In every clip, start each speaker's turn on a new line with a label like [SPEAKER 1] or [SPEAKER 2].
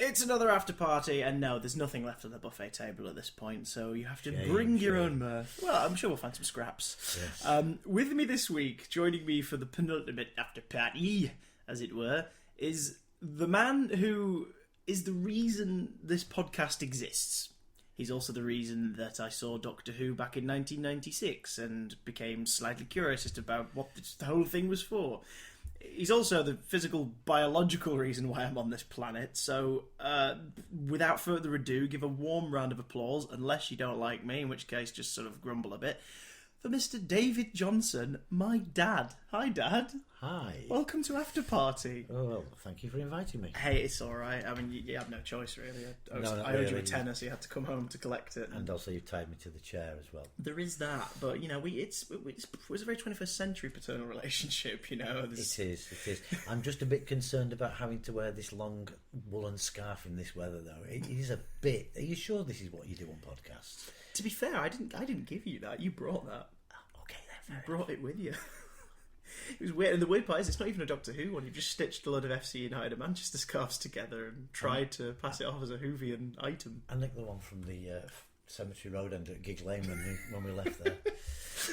[SPEAKER 1] It's another after party, and no, there's nothing left on the buffet table at this point, so you have to bring your own mirth. Well, I'm sure we'll find some scraps.
[SPEAKER 2] Yes.
[SPEAKER 1] With me this week, joining me for the penultimate after party, as it were, is the man who is the reason this podcast exists. He's also the reason that I saw Doctor Who back in 1996 and became slightly curious as to about what the whole thing was for. He's also the physical, biological reason why I'm on this planet. So, without further ado, give a warm round of applause, unless you don't like me, in which case just sort of grumble a bit, for Mr. David Johnson, my dad. Hi, Dad.
[SPEAKER 2] Hi.
[SPEAKER 1] Welcome to Afterparty.
[SPEAKER 2] Oh, well, thank you for inviting me.
[SPEAKER 1] Hey, it's all right. I mean, you have no choice, really. I owed you a tenner, so you had to come home to collect it.
[SPEAKER 2] And also, you've tied me to the chair as well.
[SPEAKER 1] There is that, but you know, it was a very 21st century paternal relationship. You know,
[SPEAKER 2] It is. I'm just a bit concerned about having to wear this long woolen scarf in this weather, though. It is a bit. Are you sure this is what you do on podcasts?
[SPEAKER 1] To be fair, I didn't give you that. You brought that.
[SPEAKER 2] Okay, then.
[SPEAKER 1] You brought it with you. It was weird, and the weird part is it's not even a Doctor Who one. You've just stitched a load of FC United and Manchester scarves together and tried to pass it off as a Whovian item.
[SPEAKER 2] I nicked the one from the Cemetery Road end at Giggs Lane when we left there.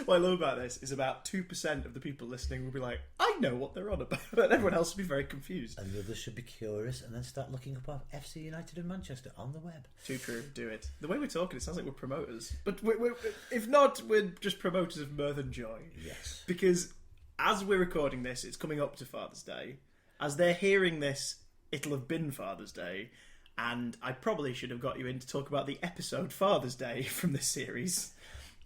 [SPEAKER 1] What I love about this is about 2% of the people listening will be like, I know what they're on about, and everyone else will be very confused.
[SPEAKER 2] And the others should be curious and then start looking up FC United and Manchester on the web.
[SPEAKER 1] Too true, do it. The way we're talking, it sounds like we're promoters. But we're, if not, we're just promoters of mirth and joy.
[SPEAKER 2] Yes.
[SPEAKER 1] Because as we're recording this, it's coming up to Father's Day. As they're hearing this, it'll have been Father's Day. And I probably should have got you in to talk about the episode Father's Day from this series.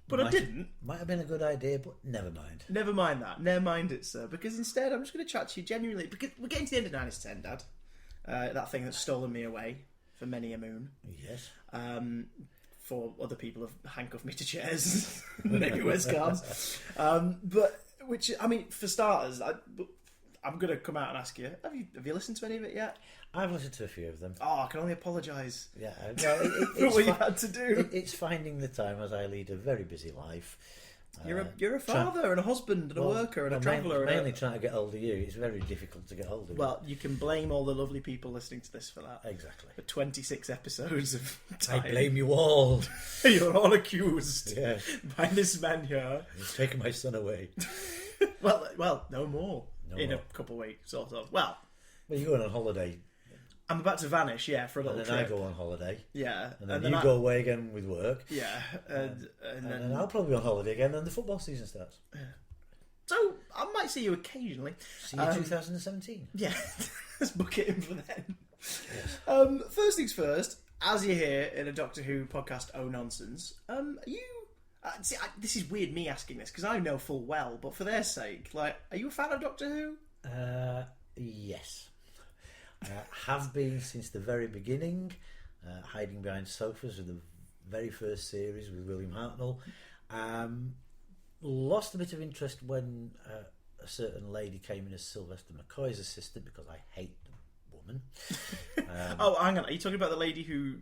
[SPEAKER 1] But I didn't.
[SPEAKER 2] Might have been a good idea, but never mind.
[SPEAKER 1] Never mind that. Never mind it, sir. Because instead, I'm just going to chat to you genuinely. Because we're getting to the end of 9 is 10, Dad. That thing that's stolen me away for many a moon.
[SPEAKER 2] Yes.
[SPEAKER 1] For other people have handcuffed me to chairs. Maybe West cards. But, which, I mean, for starters, I'm going to come out and ask you, have you listened to any of it yet?
[SPEAKER 2] I've listened to a few of them.
[SPEAKER 1] Oh, I can only apologise.
[SPEAKER 2] Yeah,
[SPEAKER 1] for what you had to do.
[SPEAKER 2] It's finding the time as I lead a very busy life.
[SPEAKER 1] You're a father and a husband and a worker and a traveller.
[SPEAKER 2] Mainly trying to get hold of you. It's very difficult to get hold of you.
[SPEAKER 1] Well, you can blame all the lovely people listening to this for that.
[SPEAKER 2] Exactly.
[SPEAKER 1] For 26 episodes of time.
[SPEAKER 2] I blame you all.
[SPEAKER 1] You're all accused
[SPEAKER 2] by
[SPEAKER 1] this man here.
[SPEAKER 2] He's taken my son away.
[SPEAKER 1] well, no more. A couple of weeks, sort of. Well,
[SPEAKER 2] you're going on holiday.
[SPEAKER 1] I'm about to vanish, for a little trip.
[SPEAKER 2] And then I go on holiday.
[SPEAKER 1] Yeah.
[SPEAKER 2] And then you go away again with work.
[SPEAKER 1] Yeah. And
[SPEAKER 2] then I'll probably be on holiday again, and the football season starts.
[SPEAKER 1] Yeah. So, I might see you occasionally.
[SPEAKER 2] See you 2017.
[SPEAKER 1] Yeah. Let's book it in for then.
[SPEAKER 2] Yes.
[SPEAKER 1] First things first, as you hear in a Doctor Who podcast, Oh Nonsense, are you... this is weird me asking this, because I know full well, but for their sake, are you a fan of Doctor Who?
[SPEAKER 2] Yes. Have been since the very beginning, hiding behind sofas with the very first series with William Hartnell. Lost a bit of interest when a certain lady came in as Sylvester McCoy's assistant, because I hate the woman.
[SPEAKER 1] Oh, hang on. Are you talking about the lady who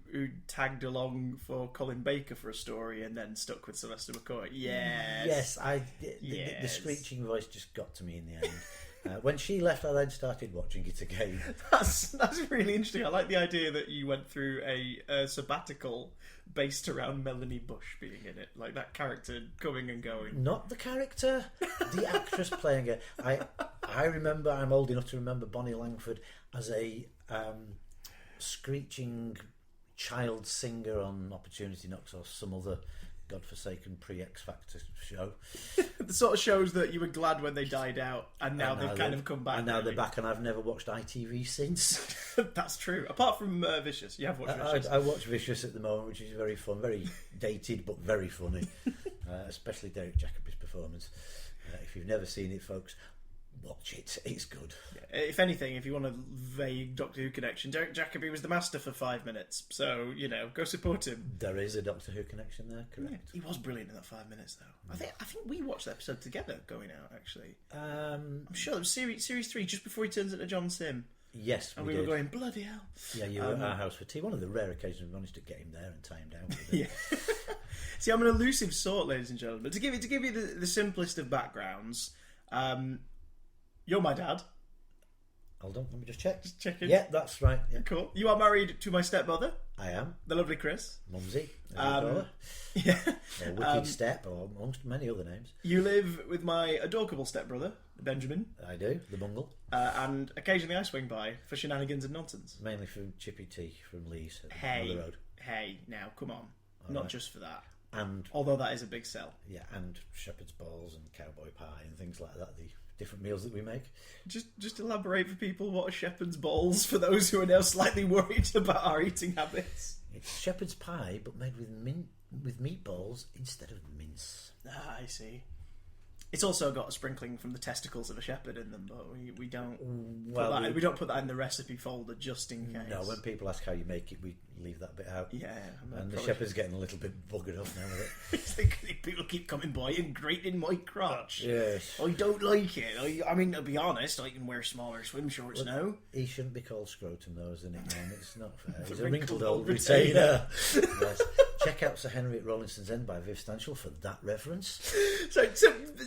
[SPEAKER 1] tagged along for Colin Baker for a story and then stuck with Sylvester McCoy? Yes.
[SPEAKER 2] Yes, the screeching voice just got to me in the end. When she left, I then started watching it again.
[SPEAKER 1] That's really interesting. I like the idea that you went through a sabbatical based around Melanie Bush being in it, like that character coming and going.
[SPEAKER 2] Not the character, the actress playing it. I remember. I'm old enough to remember Bonnie Langford as a screeching child singer on Opportunity Knocks or some other godforsaken pre-X Factor show.
[SPEAKER 1] The sort of shows that you were glad when they died out, and now they've kind of come back.
[SPEAKER 2] And now they're back, and I've never watched ITV since.
[SPEAKER 1] That's true. Apart from Vicious, you have watched Vicious.
[SPEAKER 2] I watch Vicious at the moment, which is very fun, very dated but very funny. Especially Derek Jacobi's performance. If you've never seen it, folks, watch it. It's good.
[SPEAKER 1] If anything, if you want a vague Doctor Who connection, Derek Jacobi was the master for 5 minutes. So, go support him.
[SPEAKER 2] There is a Doctor Who connection there, correct?
[SPEAKER 1] Yeah, he was brilliant in that 5 minutes, though. I think we watched the episode together going out, actually. I'm sure it was series 3, just before he turns into John Sim.
[SPEAKER 2] Yes,
[SPEAKER 1] and we were going, bloody hell.
[SPEAKER 2] Yeah, you were at our house for tea. One of the rare occasions we managed to get him there and tie him down with it.
[SPEAKER 1] Yeah. See, I'm an elusive sort, ladies and gentlemen. But to give you the simplest of backgrounds, you're my dad.
[SPEAKER 2] Hold on, let me just check.
[SPEAKER 1] Just checking.
[SPEAKER 2] Yeah, that's right. Yeah.
[SPEAKER 1] Cool. You are married to my stepmother,
[SPEAKER 2] I am.
[SPEAKER 1] the lovely Chris.
[SPEAKER 2] Mumsy. As we call her.
[SPEAKER 1] Yeah.
[SPEAKER 2] Or Wicked Step, or amongst many other names.
[SPEAKER 1] You live with my adorable stepbrother, Benjamin,
[SPEAKER 2] I do. The Bungle.
[SPEAKER 1] and occasionally I swing by for shenanigans and nonsense.
[SPEAKER 2] Mainly from Chippy T from Leeds. On
[SPEAKER 1] Hey,
[SPEAKER 2] the road.
[SPEAKER 1] hey, now come on, not just for that.
[SPEAKER 2] And
[SPEAKER 1] Although that is a big sell.
[SPEAKER 2] yeah, and shepherd's balls and cowboy pie and things like that. The different meals that we make.
[SPEAKER 1] Just elaborate for people what are shepherd's balls for those who are now slightly worried about our eating habits.
[SPEAKER 2] It's shepherd's pie, but made with meatballs instead of mince.
[SPEAKER 1] Ah, I see. It's also got a sprinkling from the testicles of a shepherd in them, but we don't we don't put that in the recipe folder just in case.
[SPEAKER 2] No, when people ask how you make it, we leave that bit out.
[SPEAKER 1] Yeah,
[SPEAKER 2] and the shepherd's getting a little bit buggered off now with it.
[SPEAKER 1] It's thinking people keep coming by and grating my crotch.
[SPEAKER 2] Yes.
[SPEAKER 1] I don't like it. I mean, to be honest, I can wear smaller swim shorts now.
[SPEAKER 2] He shouldn't be called Scrotum, though, as a nickname. It's not fair. He's a
[SPEAKER 1] wrinkled
[SPEAKER 2] wrinkled
[SPEAKER 1] old
[SPEAKER 2] old
[SPEAKER 1] retainer.
[SPEAKER 2] retainer. Yes. Check out Sir Henry at Rawlinson's End by Viv Stanshall for that reference.
[SPEAKER 1] So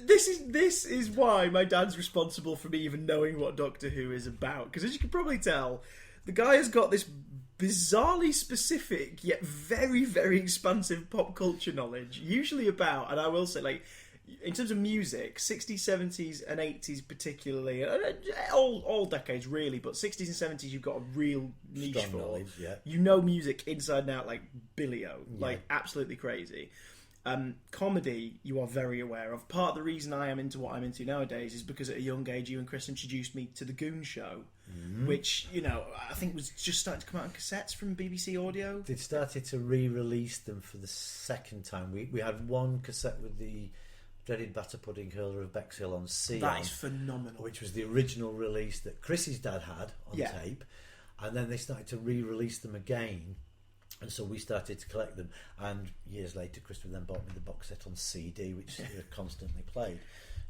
[SPEAKER 1] this is why my dad's responsible for me even knowing what Doctor Who is about. Because as you can probably tell, the guy has got this bizarrely specific yet very, very expansive pop culture knowledge. Usually about, and I will say, like, in terms of music, 60s, 70s and 80s particularly, all decades really, but 60s and 70s you've got a real niche
[SPEAKER 2] Strong
[SPEAKER 1] for.
[SPEAKER 2] knowledge, yeah.
[SPEAKER 1] You know music inside and out like Billy-O, like absolutely crazy. Comedy you are very aware of. Part of the reason I am into what I'm into nowadays is because at a young age you and Chris introduced me to The Goon Show, which, you know, I think was just starting to come out on cassettes from BBC Audio.
[SPEAKER 2] They'd started to re-release them for the second time. We had one cassette with the dreaded batter pudding hurler of Bexhill on C.
[SPEAKER 1] That is phenomenal.
[SPEAKER 2] Which was the original release that Chris's dad had on tape. And then they started to re-release them again. And so we started to collect them. And years later, Chris then bought me the box set on CD, which constantly played.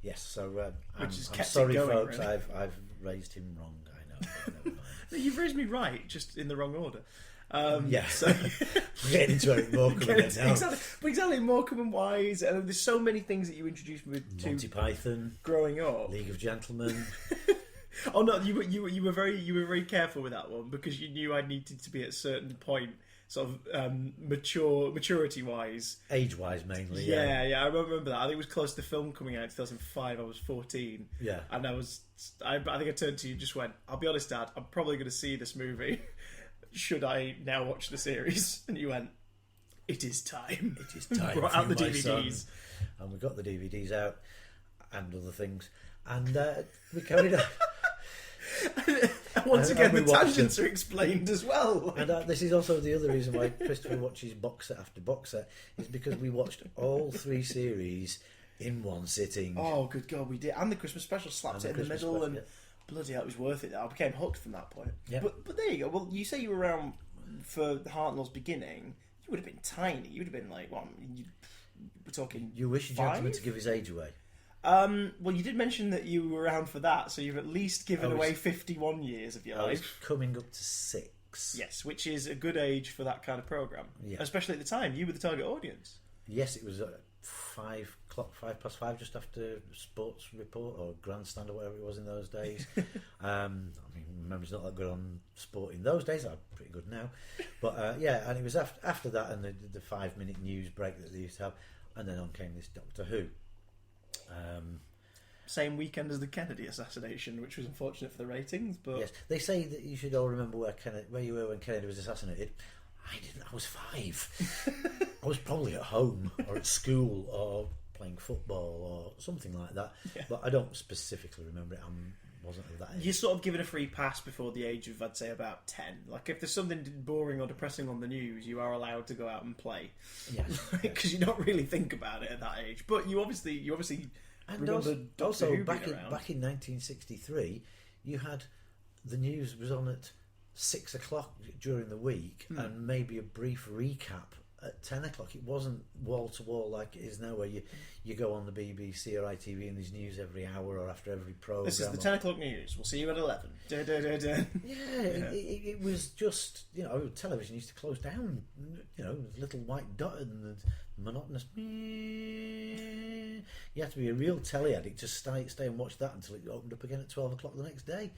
[SPEAKER 2] Yes, so I'm sorry,
[SPEAKER 1] going,
[SPEAKER 2] folks.
[SPEAKER 1] really.
[SPEAKER 2] I've raised him wrong. I know. Never mind.
[SPEAKER 1] You've raised me right, just in the wrong order.
[SPEAKER 2] So we're getting into Eric Morecambe again now.
[SPEAKER 1] Exactly, Morecambe and Wise. And there's so many things that you introduced me to
[SPEAKER 2] Monty Python,
[SPEAKER 1] growing up.
[SPEAKER 2] League of Gentlemen.
[SPEAKER 1] Oh no, you were very careful with that one because you knew I needed to be at a certain point, sort of maturity wise,
[SPEAKER 2] age wise mainly.
[SPEAKER 1] Yeah, I remember that. I think it was close to the film coming out in 2005. I was 14.
[SPEAKER 2] Yeah,
[SPEAKER 1] and I think I turned to you and just went, "I'll be honest, Dad. I'm probably going to see this movie. Should I now watch the series?" And you went, "It is time.
[SPEAKER 2] It is time."
[SPEAKER 1] Brought out the DVDs,
[SPEAKER 2] and we got the DVDs out and other things, and we carried on.
[SPEAKER 1] Once again, the tangents are explained as well.
[SPEAKER 2] And this is also the other reason why Christopher watches box set after box set, is because we watched all 3 series in one sitting.
[SPEAKER 1] Oh, good God, we did. And the Christmas special slapped it in the middle, and bloody hell, it was worth it. I became hooked from that point.
[SPEAKER 2] Yeah.
[SPEAKER 1] But there you go. Well, you say you were around for Hartnell's beginning. You would have been tiny. You would have been like, what? We're talking.
[SPEAKER 2] You wish a
[SPEAKER 1] 5?
[SPEAKER 2] gentleman to give his age away.
[SPEAKER 1] Well, you did mention that you were around for that, so you've at least given away 51 years of your
[SPEAKER 2] I was
[SPEAKER 1] life.
[SPEAKER 2] coming up to 6.
[SPEAKER 1] Yes, which is a good age for that kind of programme.
[SPEAKER 2] Yeah.
[SPEAKER 1] Especially at the time, you were the target audience.
[SPEAKER 2] Yes, it was at 5 past 5, just after Sports Report or Grandstand or whatever it was in those days. I mean, memory's not that good on sport in those days. I'm pretty good now. But yeah, and it was after that and the 5-minute news break that they used to have, and then on came this Doctor Who.
[SPEAKER 1] Same weekend as the Kennedy assassination, which was unfortunate for the ratings. But
[SPEAKER 2] yes, they say that you should all remember where you were when Kennedy was assassinated. I didn't. I was 5. I was probably at home or at school or playing football or something like that. Yeah. But I don't specifically remember it. I wasn't of that age.
[SPEAKER 1] You're sort of given a free pass before the age of, I'd say, about 10. Like, if there's something boring or depressing on the news, you are allowed to go out and play.
[SPEAKER 2] Yes.
[SPEAKER 1] Because you don't really think about it at that age. But you obviously
[SPEAKER 2] and
[SPEAKER 1] remember
[SPEAKER 2] also
[SPEAKER 1] Who
[SPEAKER 2] back
[SPEAKER 1] being
[SPEAKER 2] in
[SPEAKER 1] around.
[SPEAKER 2] 1963, you had the news was on at 6 o'clock during the week, and maybe a brief recap at 10 o'clock. It wasn't wall to wall like it is now, where you go on the BBC or ITV and there's news every hour or after every programme.
[SPEAKER 1] This is the 10 o'clock news. We'll see you at 11. Da, da, da, da.
[SPEAKER 2] Yeah, it was just, television used to close down, a little white dot, and monotonous. You have to be a real telly addict to stay and watch that until it opened up again at 12 o'clock the next day.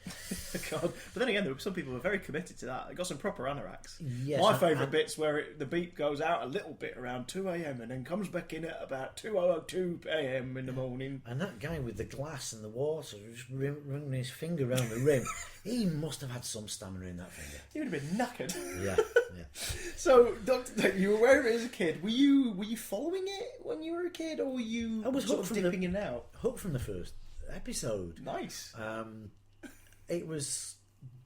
[SPEAKER 1] God. But then again, some people were very committed to that. It got some proper anoraks.
[SPEAKER 2] Yes,
[SPEAKER 1] my favourite bit's where the beep goes out a little bit around 2 a.m. and then comes back in at about 2:02 a.m. in the morning.
[SPEAKER 2] And that guy with the glass and the water just running his finger around the rim, he must have had some stamina in that finger.
[SPEAKER 1] He would have been knackered.
[SPEAKER 2] Yeah.
[SPEAKER 1] So, Doctor, you were aware of it as a kid. Were you following it when you were a kid, or were you
[SPEAKER 2] I was
[SPEAKER 1] sort of dipping in and out?
[SPEAKER 2] Hooked from the first episode.
[SPEAKER 1] Nice.
[SPEAKER 2] It was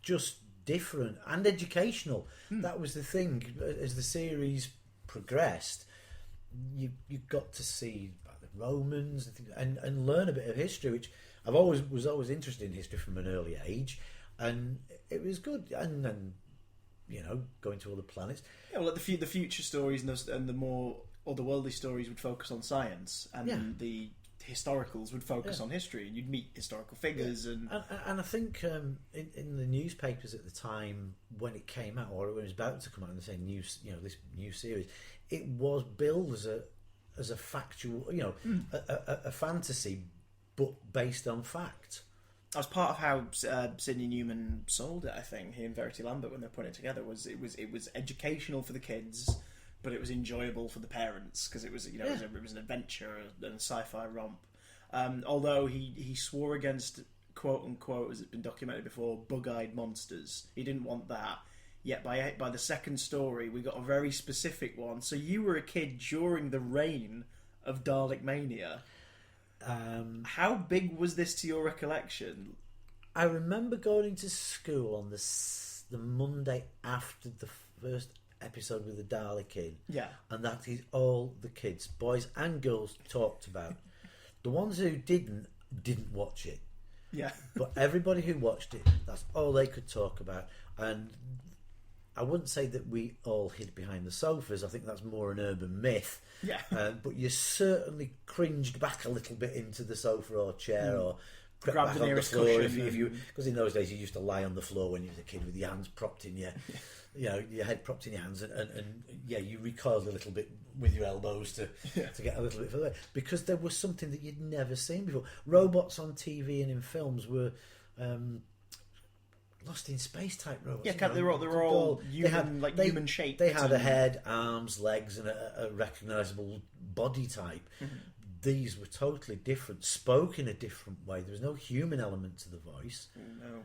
[SPEAKER 2] just different and educational. That was the thing. As the series progressed, you got to see about the Romans and learn a bit of history, which was always interested in history from an early age, and it was good. And going to other planets.
[SPEAKER 1] Yeah, well, like the future stories and the more otherworldly stories would focus on science, and the historicals would focus on history, and you'd meet historical figures. And
[SPEAKER 2] I think in the newspapers at the time when it came out, or when it was about to come out, and they say this new series, it was billed as a factual, a fantasy, but based on fact.
[SPEAKER 1] That was part of how Sidney Newman sold it. I think he and Verity Lambert, when they put it together, was educational for the kids, but it was enjoyable for the parents because it was it was an adventure and a sci-fi romp. Although he swore against, quote unquote, as it's been documented before, bug-eyed monsters. He didn't want that. Yet by the second story, we got a very specific one. So you were a kid during the reign of Dalek Mania. How big was this to your recollection?
[SPEAKER 2] I remember going into school on the Monday after the first episode with the Dalek in.
[SPEAKER 1] Yeah.
[SPEAKER 2] And that is all the kids, boys and girls, talked about. The ones who didn't watch it.
[SPEAKER 1] Yeah.
[SPEAKER 2] But everybody who watched it, that's all they could talk about. And I wouldn't say that we all hid behind the sofas. I think that's more an urban myth.
[SPEAKER 1] Yeah.
[SPEAKER 2] But you certainly cringed back a little bit into the sofa or chair or crept
[SPEAKER 1] Grab
[SPEAKER 2] back
[SPEAKER 1] the
[SPEAKER 2] on the
[SPEAKER 1] nearest
[SPEAKER 2] floor
[SPEAKER 1] cushion
[SPEAKER 2] if you, because in those days you used to lie on the floor when you was a kid with your hands propped in your your head propped in your hands, and you recoiled a little bit with your elbows to get a little bit further, because there was something that you'd never seen before. Robots on TV and in films were Lost in Space type robots.
[SPEAKER 1] Yeah, they were all human, human shaped.
[SPEAKER 2] They had a head, arms, legs, and a recognisable body type. Mm-hmm. These were totally different, spoke in a different way. There was no human element to the voice.
[SPEAKER 1] No.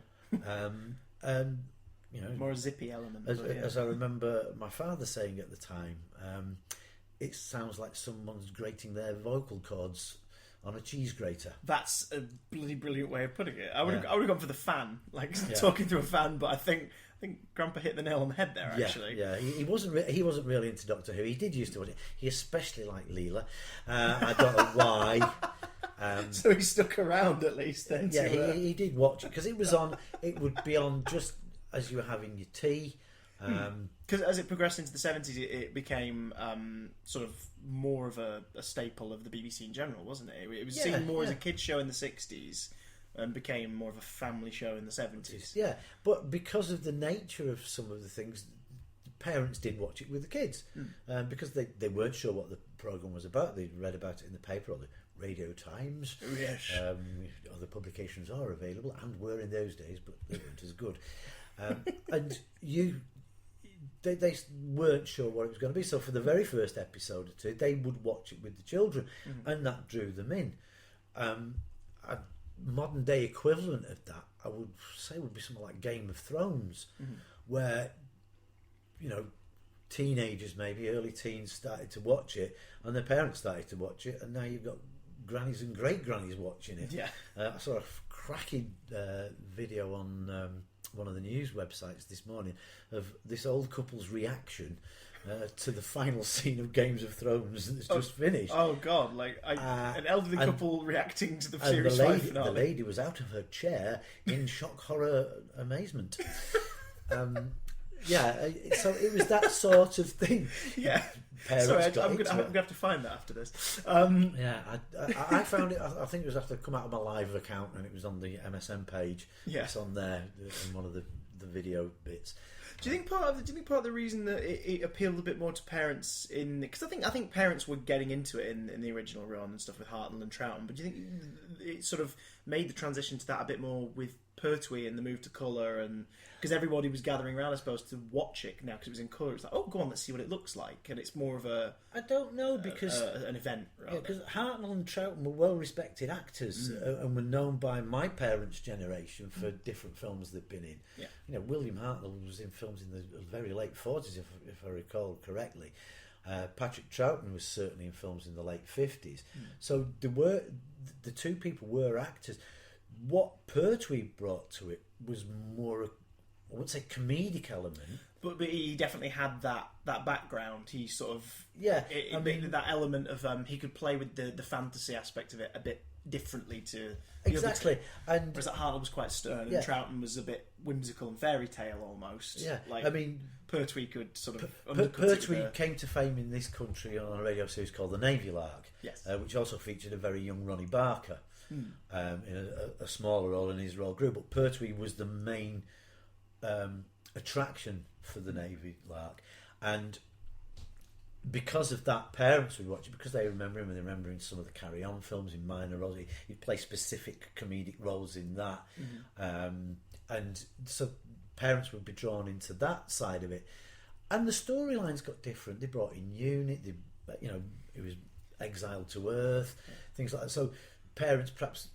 [SPEAKER 1] More a zippy element.
[SPEAKER 2] As I remember my father saying at the time, it sounds like someone's grating their vocal cords on a cheese grater. That's
[SPEAKER 1] a bloody brilliant way of putting it. I would have gone for the fan, talking through a fan, but I think Grandpa hit the nail on the head there. Actually,
[SPEAKER 2] he wasn't really into Doctor Who. He did used to watch it. He especially liked Leela. I don't know why.
[SPEAKER 1] So he stuck around at least then.
[SPEAKER 2] He did watch it because it was on. It would be on just as you were having your tea.
[SPEAKER 1] Because as it progressed into the 70s, it became sort of more of a staple of the BBC in general, wasn't it? It was seen more as a kids show in the 60s and became more of a family show in the 70s.
[SPEAKER 2] Yeah, but because of the nature of some of the things, parents did watch it with the kids because they weren't sure what the programme was about. They'd read about it in the paper or the Radio Times.
[SPEAKER 1] Yes.
[SPEAKER 2] Other publications are available and were in those days, but they weren't as good. And they weren't sure what it was going to be, so for the very first episode or two they would watch it with the children, and that drew them in. A modern day equivalent of that, I would say, would be something like Game of Thrones, where teenagers, maybe early teens, started to watch it and their parents started to watch it, and now you've got grannies and great grannies watching it. I saw a cracking video on one of the news websites this morning of this old couple's reaction to the final scene of Games of Thrones that's just finished.
[SPEAKER 1] Oh God! An elderly couple reacting to the series 5 finale.
[SPEAKER 2] The lady was out of her chair in shock, horror, amazement. So it was that sort of thing.
[SPEAKER 1] Yeah. Sorry, I'm going to have to find that after this.
[SPEAKER 2] I found it. I think it was after come out of my live account, and it was on the MSN page.
[SPEAKER 1] Yeah.
[SPEAKER 2] It's on there in one of the the video bits.
[SPEAKER 1] Do you think part of the reason that it appealed a bit more to parents because I think parents were getting into it in the original run and stuff with Hartnell and Troughton, but do you think it sort of made the transition to that a bit more with Pertwee and the move to colour, and because everybody was gathering around, I suppose, to watch it now because it was in colour? It's like, oh, go on, let's see what it looks like, and it's more of
[SPEAKER 2] I don't know, because
[SPEAKER 1] an event.
[SPEAKER 2] Because Hartnell and Troughton were well-respected actors and were known by my parents' generation for different films they've been in.
[SPEAKER 1] Yeah.
[SPEAKER 2] You know, William Hartnell was in films in the very late 40s, if I recall correctly. Patrick Troughton was certainly in films in the late 50s. So the two people were actors. What Pertwee brought to it was more, I wouldn't say comedic element,
[SPEAKER 1] but he definitely had that background. He sort of
[SPEAKER 2] I mean
[SPEAKER 1] that element of he could play with the fantasy aspect of it a bit differently to
[SPEAKER 2] exactly. And
[SPEAKER 1] whereas that Hartnell was quite stern, and Troughton was a bit whimsical and fairy tale almost.
[SPEAKER 2] Yeah,
[SPEAKER 1] like,
[SPEAKER 2] I mean,
[SPEAKER 1] Pertwee could sort of
[SPEAKER 2] Pertwee came to fame in this country on a radio series called The Navy Lark,
[SPEAKER 1] yes,
[SPEAKER 2] which also featured a very young Ronnie Barker in a smaller role, and his role grew. But Pertwee was the main attraction for The Navy Lark, and because of that, parents would watch it because they remember him, and they remember in some of the Carry On films in minor roles. He'd play specific comedic roles in that, and so parents would be drawn into that side of it. And the storylines got different. They brought in Unit. It was exiled to Earth, things like that. So parents, perhaps,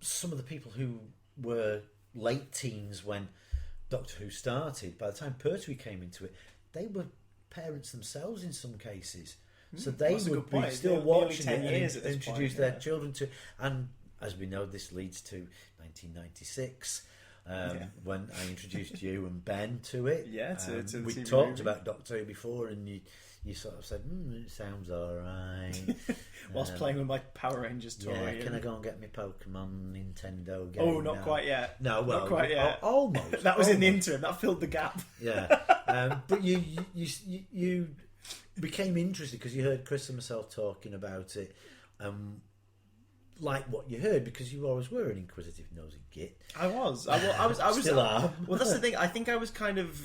[SPEAKER 2] some of the people who were late teens when Doctor Who started, by the time Pertwee came into it, they were parents themselves in some cases. So they would be still watching it and introduce their children to. And as we know, this leads to 1996. When I introduced you and Ben to it.
[SPEAKER 1] To
[SPEAKER 2] we talked about Doctor Who before, and you sort of said, it sounds alright.
[SPEAKER 1] Whilst playing with my Power Rangers toy.
[SPEAKER 2] Yeah, can I go and get my Pokemon Nintendo game?
[SPEAKER 1] Oh, not quite yet.
[SPEAKER 2] No, well,
[SPEAKER 1] not quite yet.
[SPEAKER 2] Almost.
[SPEAKER 1] That was in the interim. That filled the gap.
[SPEAKER 2] Yeah. But you became interested because you heard Chris and myself talking about it. Like what you heard, because you always were an inquisitive, nosy git.
[SPEAKER 1] I was.
[SPEAKER 2] Still are.
[SPEAKER 1] Well, that's the thing. I think I was kind of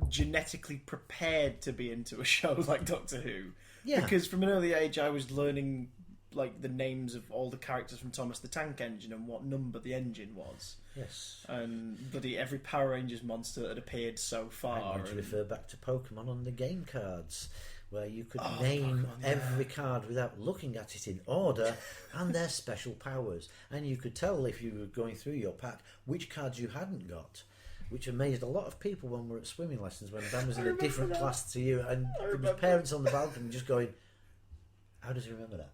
[SPEAKER 1] genetically prepared to be into a show like Doctor Who.
[SPEAKER 2] Yeah.
[SPEAKER 1] Because from an early age, I was learning like the names of all the characters from Thomas the Tank Engine and what number the engine was.
[SPEAKER 2] Yes.
[SPEAKER 1] And bloody every Power Rangers monster that had appeared so far.
[SPEAKER 2] I want to refer back to Pokemon on the game cards, where you could name every card without looking at it in order and their special powers. And you could tell if you were going through your pack which cards you hadn't got, which amazed a lot of people when we were at swimming lessons, when Ben was in a different class to you, and there was parents on the balcony just going, how does he remember that?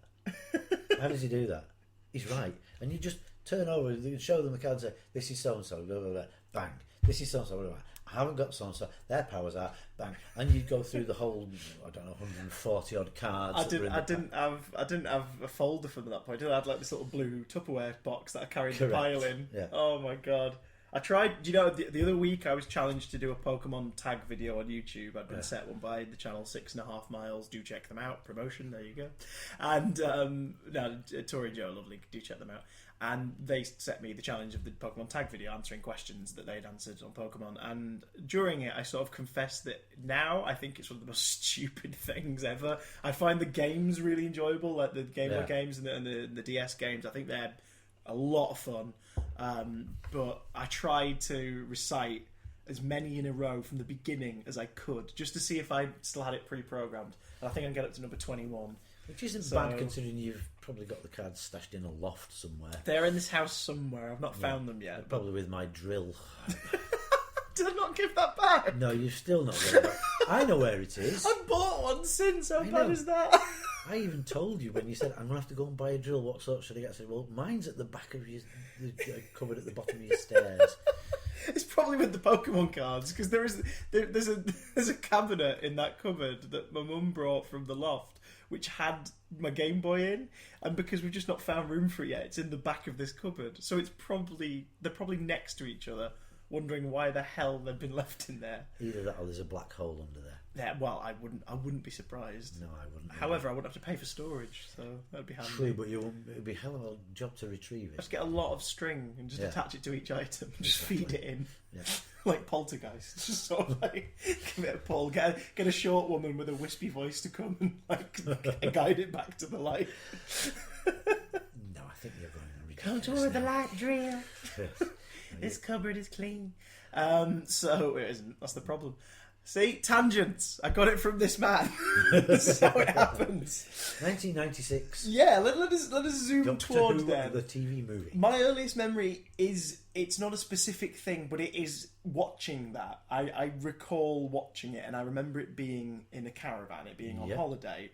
[SPEAKER 2] How does he do that? He's right. And you just turn over and show them the card and say, this is so-and-so, blah, blah, blah, bang. This is so-and-so, blah, blah, blah. I haven't got so-and-so, their powers are, bang. And you'd go through the whole, 140 odd cards. I didn't
[SPEAKER 1] have a folder for them at that point. I had like this little blue Tupperware box that I carried
[SPEAKER 2] Correct.
[SPEAKER 1] the pile in.
[SPEAKER 2] Yeah.
[SPEAKER 1] Oh my god. I tried, the other week I was challenged to do a Pokemon tag video on YouTube. I'd been set one by the channel 6.5 Miles. Do check them out. Promotion, there you go. And Tori Joe, lovely. Do check them out. And they set me the challenge of the Pokemon tag video, answering questions that they'd answered on Pokemon. And during it, I sort of confessed that now I think it's one of the most stupid things ever. I find the games really enjoyable, like the Game Boy games and the DS games. I think they're a lot of fun. But I tried to recite as many in a row from the beginning as I could, just to see if I still had it pre-programmed. And I think I can get up to number 21.
[SPEAKER 2] Which isn't bad, considering you've probably got the cards stashed in a loft somewhere.
[SPEAKER 1] They're in this house somewhere. I've not found them yet.
[SPEAKER 2] Probably with my drill.
[SPEAKER 1] Did I not give that back?
[SPEAKER 2] No, you've still not got it back. I know where it is.
[SPEAKER 1] I've bought one since. How bad is that?
[SPEAKER 2] I even told you when you said, I'm going to have to go and buy a drill. What sort should I get? I said, well, mine's at the back of the cupboard at the bottom of your stairs.
[SPEAKER 1] It's probably with the Pokemon cards, because there's a cabinet in that cupboard that my mum brought from the loft, which had my Game Boy in, and because we've just not found room for it yet, it's in the back of this cupboard. So they're probably next to each other, wondering why the hell they've been left in there.
[SPEAKER 2] Either that or there's a black hole under there.
[SPEAKER 1] Yeah, well, I wouldn't be surprised.
[SPEAKER 2] No, I wouldn't.
[SPEAKER 1] However, I wouldn't have to pay for storage, so that'd be handy.
[SPEAKER 2] True, but it'd be a hell of a job to retrieve it.
[SPEAKER 1] Just get a lot of string and just attach it to each item. Just feed it in.
[SPEAKER 2] Yeah.
[SPEAKER 1] Like Poltergeist. Just sort of like give it a pull. Get a short woman with a wispy voice to come and like guide it back to the light.
[SPEAKER 2] No, I think you're going to
[SPEAKER 1] Come toward the light, drill. This cupboard is clean. So it isn't. That's the problem. See, tangents. I got it from this man. This is how it happens.
[SPEAKER 2] 1996.
[SPEAKER 1] Yeah, let us zoom
[SPEAKER 2] Doctor
[SPEAKER 1] towards
[SPEAKER 2] Who,
[SPEAKER 1] there.
[SPEAKER 2] the TV movie.
[SPEAKER 1] My earliest memory is, it's not a specific thing, but it is watching that. I recall watching it, and I remember it being in a caravan, it being on holiday.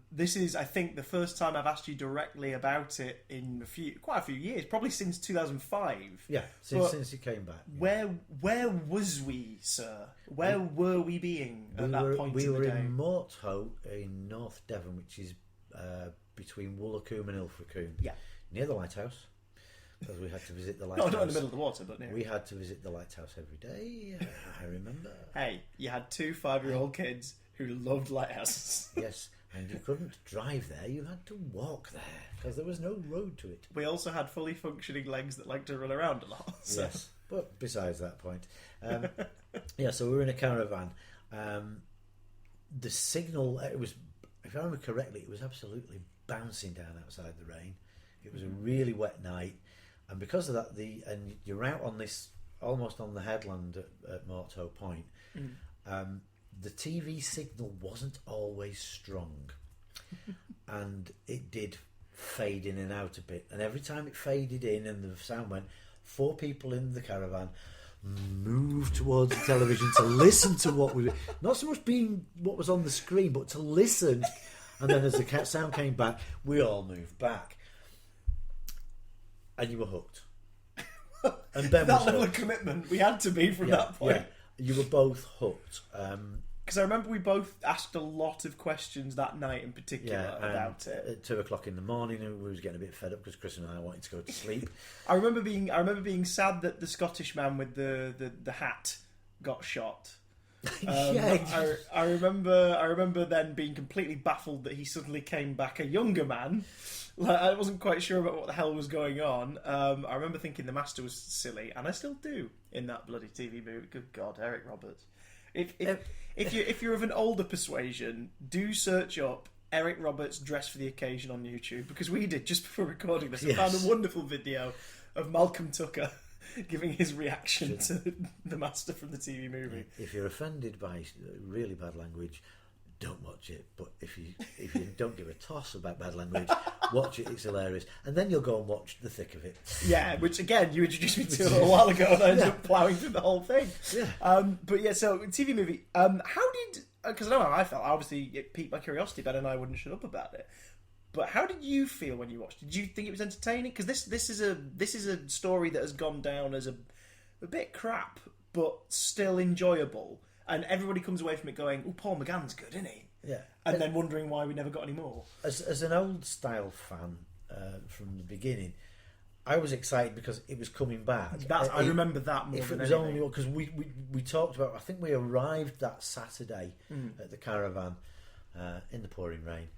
[SPEAKER 1] This is, I think, the first time I've asked you directly about it in quite a few years, probably since 2005.
[SPEAKER 2] Yeah, since he came back.
[SPEAKER 1] Yeah. Where was we, sir? Where were we being at that point in the day?
[SPEAKER 2] We were in Morthoe in North Devon, which is between Woolacombe and Ilfracombe.
[SPEAKER 1] Yeah.
[SPEAKER 2] Near the lighthouse, because we had to visit the lighthouse.
[SPEAKER 1] No, not in the middle of the water, but near.
[SPEAKER 2] We had to visit the lighthouse every day, I remember.
[SPEAKER 1] Hey, you had 2 5-year-old kids who loved lighthouses.
[SPEAKER 2] Yes. And you couldn't drive there, you had to walk there, because there was no road to it.
[SPEAKER 1] We also had fully functioning legs that liked to run around a lot. So.
[SPEAKER 2] Yes, but besides that point. So we were in a caravan. The signal, it was, if I remember correctly, it was absolutely bouncing down outside the rain. It was a really wet night. And because of that, and you're out on this, almost on the headland at Morthoe Point, the TV signal wasn't always strong, and it did fade in and out a bit. And every time it faded in and the sound went, 4 people in the caravan moved towards the television to listen to what we, not so much being what was on the screen, but to listen. And then as the sound came back, we all moved back, and you were hooked. And Ben
[SPEAKER 1] that
[SPEAKER 2] was
[SPEAKER 1] level
[SPEAKER 2] hooked.
[SPEAKER 1] of commitment, we had to be from that point.
[SPEAKER 2] Yeah. You were both hooked.
[SPEAKER 1] Because I remember we both asked a lot of questions that night in particular about it.
[SPEAKER 2] At 2:00 in the morning, we was getting a bit fed up because Chris and I wanted to go to sleep.
[SPEAKER 1] I remember being sad that the Scottish man with the hat got shot. I remember then being completely baffled that he suddenly came back a younger man. Like, I wasn't quite sure about what the hell was going on. I remember thinking the Master was silly, and I still do in that bloody TV movie. Good God, Eric Roberts. If you're of an older persuasion, do search up Eric Roberts dressed for the occasion on YouTube, because we did just before recording this. I found a wonderful video of Malcolm Tucker giving his reaction to the Master from the TV movie.
[SPEAKER 2] If you're offended by really bad language, don't watch it. But if you don't give a toss about bad language, watch it. It's hilarious, and then you'll go and watch the thick of it.
[SPEAKER 1] Yeah, which again you introduced me to a little while ago, and I ended up ploughing through the whole thing.
[SPEAKER 2] Yeah.
[SPEAKER 1] But yeah, so TV movie. How did? Because I know how I felt. Obviously, it piqued my curiosity. Ben and I wouldn't shut up about it. But how did you feel when you watched it? Did you think it was entertaining? Because this is a story that has gone down as a bit crap, but still enjoyable. And everybody comes away from it going, "Oh, Paul McGann's good, isn't he?"
[SPEAKER 2] Yeah.
[SPEAKER 1] And then wondering why we never got any more.
[SPEAKER 2] As an old style fan from the beginning, I was excited because it was coming back.
[SPEAKER 1] I remember that more than anything.
[SPEAKER 2] Only because we talked about. I think we arrived that Saturday at the caravan in the pouring rain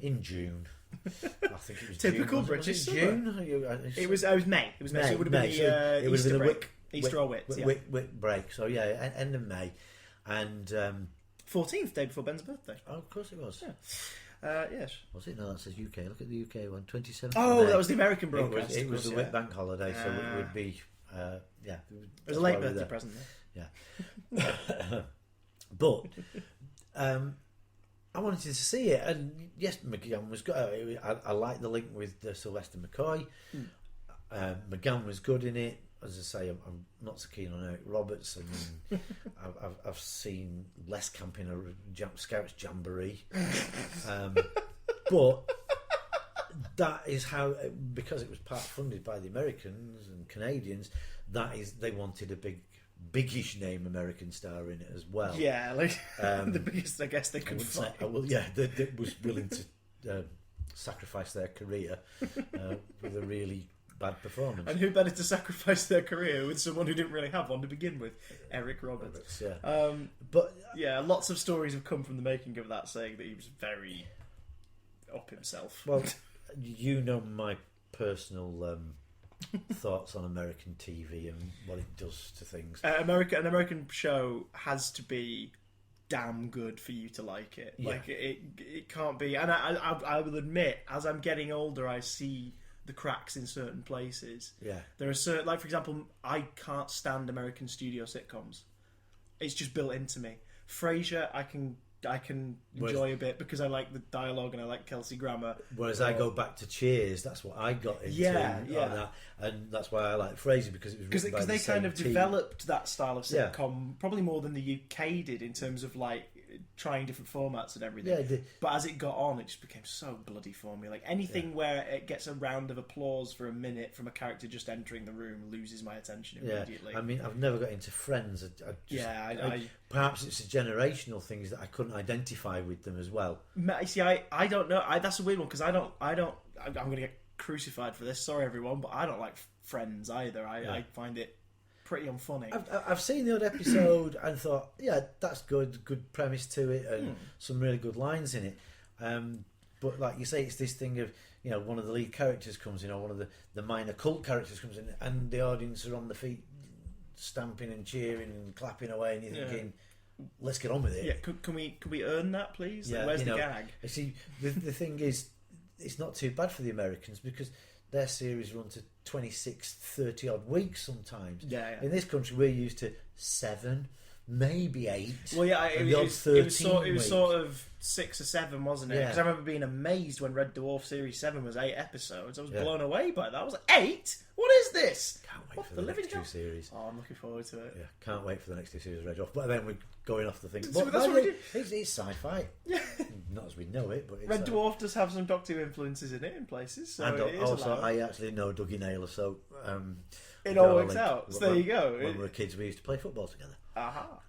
[SPEAKER 2] in June. I think it was
[SPEAKER 1] typical
[SPEAKER 2] June,
[SPEAKER 1] British
[SPEAKER 2] was it
[SPEAKER 1] summer.
[SPEAKER 2] June.
[SPEAKER 1] It was May. It was May. So it would have been the Easter break. Easter or Whit.
[SPEAKER 2] Whit break. So yeah, end of May, and
[SPEAKER 1] 14th, day before Ben's birthday.
[SPEAKER 2] Oh, of course it was.
[SPEAKER 1] Yeah. Yes.
[SPEAKER 2] Was it? No, that says UK. Look at the UK one. 27th.
[SPEAKER 1] Oh, that was the American broadcast.
[SPEAKER 2] It was the Whit bank holiday, so it would be. It
[SPEAKER 1] was a late birthday present.
[SPEAKER 2] Yeah. But I wanted to see it, and yes, McGann was good. I liked the link with Sylvester McCoy. McGann was good in it. As I say, I'm not so keen on Eric Roberts. I mean, I've seen less camping a Scouts Jamboree, but that is how, because it was part funded by the Americans and Canadians. They wanted a biggish name American star in it as well.
[SPEAKER 1] Yeah, like the biggest I guess they could find.
[SPEAKER 2] That was willing to sacrifice their career with a really bad performance.
[SPEAKER 1] And who better to sacrifice their career with someone who didn't really have one to begin with? Eric Roberts.
[SPEAKER 2] Yeah. But
[SPEAKER 1] yeah, lots of stories have come from the making of that, saying that he was very up himself.
[SPEAKER 2] Well, you know my personal thoughts on American TV and what it does to things.
[SPEAKER 1] An American show has to be damn good for you to like it.
[SPEAKER 2] Yeah.
[SPEAKER 1] Like it can't be. And I will admit, as I'm getting older, I see the cracks in certain places.
[SPEAKER 2] Yeah.
[SPEAKER 1] There are certain, like for example, I can't stand American studio sitcoms. It's just built into me. Frasier, I can enjoy a bit because I like the dialogue and I like Kelsey Grammer.
[SPEAKER 2] Whereas I go back to Cheers, that's what I got into.
[SPEAKER 1] Yeah.
[SPEAKER 2] On that, and that's why I like Frasier, because it was
[SPEAKER 1] because they kind of
[SPEAKER 2] team.
[SPEAKER 1] developed that style of sitcom probably more than the UK did in terms of like trying different formats and everything.
[SPEAKER 2] Yeah, it did.
[SPEAKER 1] But as it got on, it just became so bloody formula. Like anything where it gets a round of applause for a minute from a character just entering the room loses my attention immediately.
[SPEAKER 2] Yeah. I mean, I've never got into Friends. Perhaps it's a generational thing, is that I couldn't identify with them as well.
[SPEAKER 1] See, I don't know. That's a weird one because I'm going to get crucified for this. Sorry, everyone, but I don't like Friends either. I find it pretty unfunny.
[SPEAKER 2] I've seen the odd episode and thought, yeah, that's good premise to it, and some really good lines in it. But like you say, it's this thing of, you know, one of the lead characters comes in, or one of the minor cult characters comes in, and the audience are on the feet, stamping and cheering and clapping away, and you're thinking, let's get on with it.
[SPEAKER 1] Yeah, can we earn that, please?
[SPEAKER 2] Yeah,
[SPEAKER 1] where's the gag?
[SPEAKER 2] See, the thing is, it's not too bad for the Americans because their series run to 26, 30 odd weeks sometimes.
[SPEAKER 1] Yeah.
[SPEAKER 2] In this country, we're used to 7, maybe 8.
[SPEAKER 1] Well, yeah, it was sort of 6 or 7, wasn't it?
[SPEAKER 2] Yeah.
[SPEAKER 1] Because I remember being amazed when Red Dwarf Series 7 was 8 episodes. I was blown away by that. I was like, 8? What is this?
[SPEAKER 2] Can't wait for the next 2 series.
[SPEAKER 1] Oh, I'm looking forward to it.
[SPEAKER 2] Yeah, can't wait for the next 2 series of Red Dwarf. But then we're going off the thing.
[SPEAKER 1] So that's what we do.
[SPEAKER 2] It's sci-fi.
[SPEAKER 1] Yeah.
[SPEAKER 2] Not as we know it, but it's
[SPEAKER 1] Red Dwarf does have some Doctor Who influences in it in places. So
[SPEAKER 2] and
[SPEAKER 1] it is
[SPEAKER 2] also,
[SPEAKER 1] allowed.
[SPEAKER 2] I actually know Dougie Naylor, so
[SPEAKER 1] it all works out. So there you go.
[SPEAKER 2] When we were kids, we used to play football together.
[SPEAKER 1] Aha.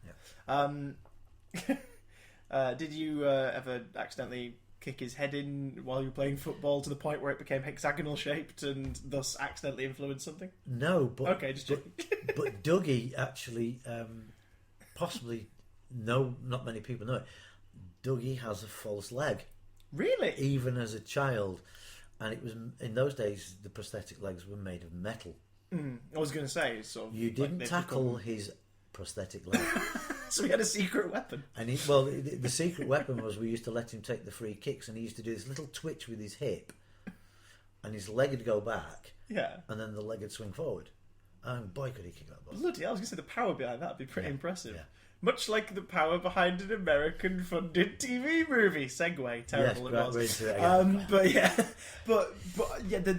[SPEAKER 2] Yeah.
[SPEAKER 1] Did you ever accidentally kick his head in while you were playing football to the point where it became hexagonal shaped and thus accidentally influenced something?
[SPEAKER 2] No, but
[SPEAKER 1] okay, just
[SPEAKER 2] but Dougie actually, possibly, not many people know it. Dougie has a false leg.
[SPEAKER 1] Really?
[SPEAKER 2] Even as a child, and it was in those days the prosthetic legs were made of metal.
[SPEAKER 1] I was going to say, sort of,
[SPEAKER 2] you didn't tackle his prosthetic leg.
[SPEAKER 1] So he had a secret weapon.
[SPEAKER 2] And the secret weapon was we used to let him take the free kicks, and he used to do this little twitch with his hip, and his leg would go back, and then the leg would swing forward. And boy, could he kick that ball!
[SPEAKER 1] Bloody, I was going to say the power behind that would be pretty impressive.
[SPEAKER 2] Yeah.
[SPEAKER 1] Much like the power behind an American-funded TV movie. Segue, terrible
[SPEAKER 2] yes,
[SPEAKER 1] it was.
[SPEAKER 2] we're into it again.
[SPEAKER 1] but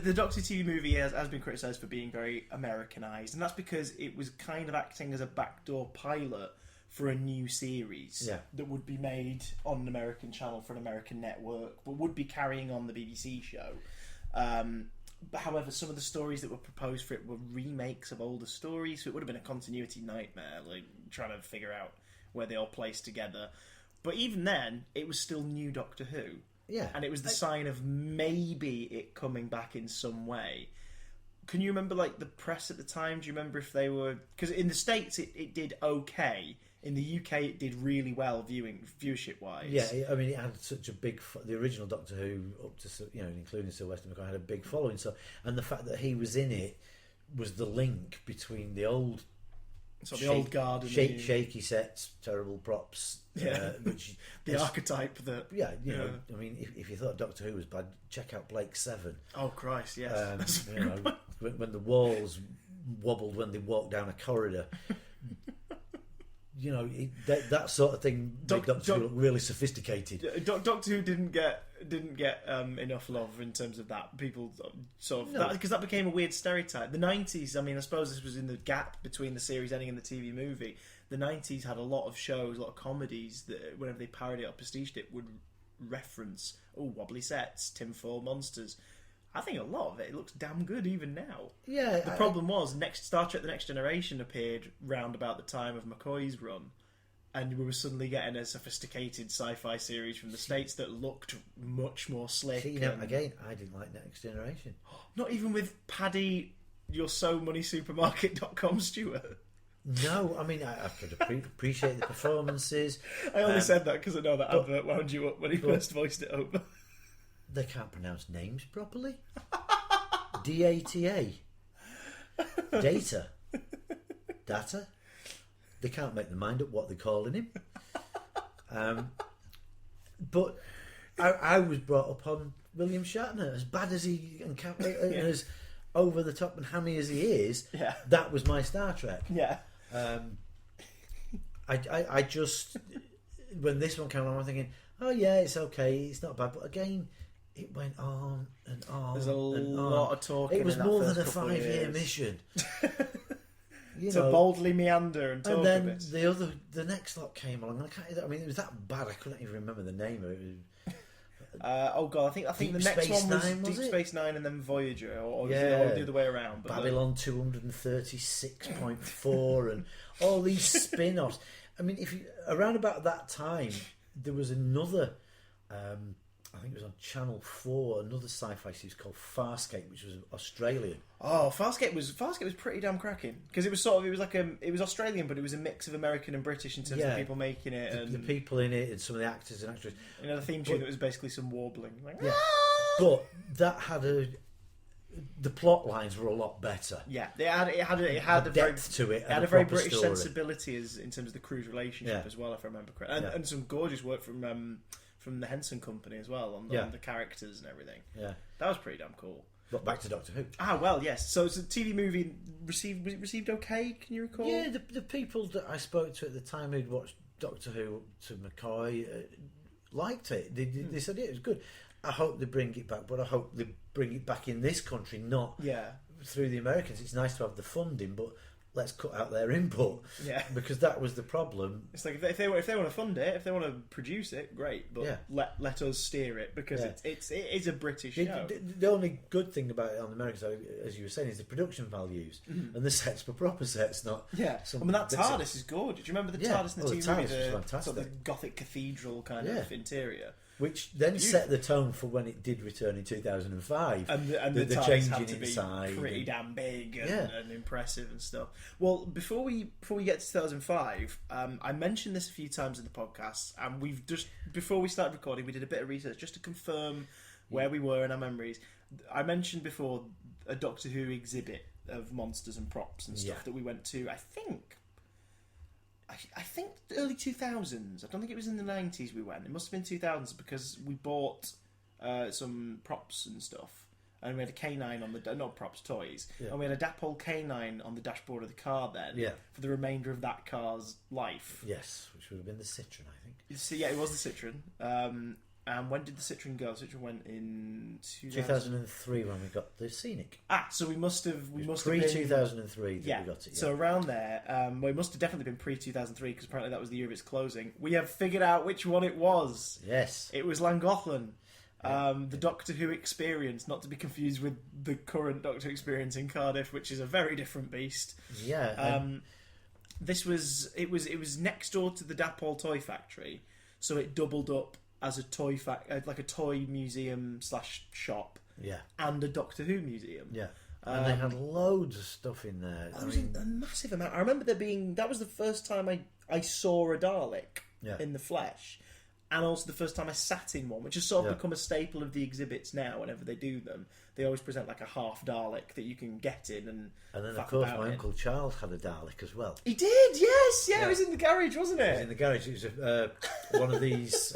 [SPEAKER 1] the Doctor Who movie has been criticised for being very Americanized, and that's because it was kind of acting as a backdoor pilot for a new series that would be made on an American channel for an American network, but would be carrying on the BBC show. But however, some of the stories that were proposed for it were remakes of older stories, so it would have been a continuity nightmare, like trying to figure out where they all placed together. But even then, it was still new Doctor Who.
[SPEAKER 2] Yeah.
[SPEAKER 1] And it was the sign of maybe it coming back in some way. Can you remember, like, the press at the time? Do you remember if they were... Because in the States, it did okay. In the UK, it did really well viewership-wise.
[SPEAKER 2] Yeah, I mean, it had such a big... The original Doctor Who, up to, including Sylvester McCoy, had a big following. So, and the fact that he was in it was the link between the old...
[SPEAKER 1] So the old guard and
[SPEAKER 2] shaky sets, terrible props. Which
[SPEAKER 1] the archetype that...
[SPEAKER 2] Yeah, I mean, if you thought Doctor Who was bad, check out Blake 7.
[SPEAKER 1] Oh, Christ, yes.
[SPEAKER 2] When the walls wobbled when they walked down a corridor... that sort of thing made Doctor Who look really sophisticated.
[SPEAKER 1] Doctor Who didn't get enough love in terms of that. People sort of because that became a weird stereotype. The 90s, I mean, I suppose this was in the gap between the series ending and the TV movie. The 90s had a lot of shows, a lot of comedies that whenever they parodied it or prestiged it would reference wobbly sets, tinfoil monsters. I think a lot of it looks damn good even now.
[SPEAKER 2] Yeah.
[SPEAKER 1] The problem was Star Trek: The Next Generation appeared round about the time of McCoy's run, and we were suddenly getting a sophisticated sci-fi series from the States that looked much more slick.
[SPEAKER 2] See, again, I didn't like Next Generation.
[SPEAKER 1] Not even with Paddy, your SoMoneySupermarket.com Stuart.
[SPEAKER 2] No, I mean, I could appreciate the performances.
[SPEAKER 1] I only said that because I know that advert wound you up when he first voiced it over.
[SPEAKER 2] They can't pronounce names properly. DATA. Data. Data. They can't make their mind up what they're calling him. But I was brought up on William Shatner. As bad as he and as over the top and hammy as he is, that was my Star Trek.
[SPEAKER 1] Yeah.
[SPEAKER 2] I just, when this one came along, I'm thinking, oh yeah, it's okay, it's not bad. But again, it went on and on.
[SPEAKER 1] There's a lot of talking.
[SPEAKER 2] It was more than a
[SPEAKER 1] couple
[SPEAKER 2] 5-year mission.
[SPEAKER 1] To boldly meander and talk.
[SPEAKER 2] And then
[SPEAKER 1] a bit.
[SPEAKER 2] the next lot came along. I mean, it was that bad. I couldn't even remember the name of it.
[SPEAKER 1] Oh god, I think the next one was Deep Space Nine and then Voyager, or the other way around. But
[SPEAKER 2] Babylon 236.4 and all these spin-offs. I mean, around about that time, there was another. I think it was on Channel 4, another sci-fi series called Farscape, which was Australian.
[SPEAKER 1] Oh, Farscape was pretty damn cracking because it was Australian, but it was a mix of American and British in terms of the people making it, and
[SPEAKER 2] the people in it, and some of the actors and actresses.
[SPEAKER 1] The theme tune that was basically some warbling.
[SPEAKER 2] But that had the plot lines were a lot better.
[SPEAKER 1] Yeah, it had a
[SPEAKER 2] depth to it.
[SPEAKER 1] It had a very British sensibility in terms of the crew's relationship as well, if I remember correctly, and some gorgeous work from the Henson Company as well on the characters and everything. Yeah, that was pretty damn cool.
[SPEAKER 2] But back to Doctor Who.
[SPEAKER 1] Ah, well, yes. So it's a TV movie received okay. Can you recall?
[SPEAKER 2] Yeah, the people that I spoke to at the time who'd watched Doctor Who to McCoy liked it. They said it was good. I hope they bring it back, but I hope they bring it back in this country, not through the Americans. It's nice to have the funding, but let's cut out their input. Yeah, because that was the problem.
[SPEAKER 1] It's like if they want to fund it, if they want to produce it, great. But let us steer it because it is a British show.
[SPEAKER 2] The only good thing about it on the American side, as you were saying, is the production values and the sets were proper sets, not.
[SPEAKER 1] Yeah, I mean that TARDIS is gorgeous. Do you remember the TARDIS in the TV movie?
[SPEAKER 2] Was fantastic.
[SPEAKER 1] Sort of the Gothic cathedral kind of interior.
[SPEAKER 2] Which then set the tone for when it did return in 2005.
[SPEAKER 1] And the
[SPEAKER 2] changing
[SPEAKER 1] had to
[SPEAKER 2] inside.
[SPEAKER 1] Be pretty damn big and impressive and stuff. Well, before we get to 2005, I mentioned this a few times in the podcast, and we've just, before we started recording, we did a bit of research just to confirm where we were in our memories. I mentioned before a Doctor Who exhibit of monsters and props and stuff that we went to, I think early 2000s. I don't think it was in the 90s we went. It must have been 2000s because we bought some props and stuff. And we had a canine on the... Not props, toys. Yeah. And we had a Dapol canine on the dashboard of the car then for the remainder of that car's life.
[SPEAKER 2] Yes, which would have been the Citroen, I think.
[SPEAKER 1] So, yeah, it was the Citroen. And when did the Citroen go? The Citroen went in
[SPEAKER 2] 2003 when we got the Scenic.
[SPEAKER 1] So we must have been
[SPEAKER 2] pre-2003 that we got it. Yeah.
[SPEAKER 1] So around there, we must have definitely been pre-2003 because apparently that was the year of its closing. We have figured out which one it was.
[SPEAKER 2] Yes,
[SPEAKER 1] it was Llangollen. The Doctor Who experience, not to be confused with the current Doctor Who experience in Cardiff, which is a very different beast.
[SPEAKER 2] Yeah.
[SPEAKER 1] It was next door to the Dapol toy factory, so it doubled up as a toy like a toy museum / shop, and a Doctor Who museum.
[SPEAKER 2] Yeah, and they had loads of stuff in there.
[SPEAKER 1] That was a massive amount. I remember that was the first time I saw a Dalek in the flesh, and also the first time I sat in one, which has sort of become a staple of the exhibits now. Whenever they do them, they always present like a half Dalek that you can get in and
[SPEAKER 2] then of course my Uncle Charles had a Dalek as well.
[SPEAKER 1] He did, yes, it was in the garage, wasn't it?
[SPEAKER 2] It was in the garage. It was one of these.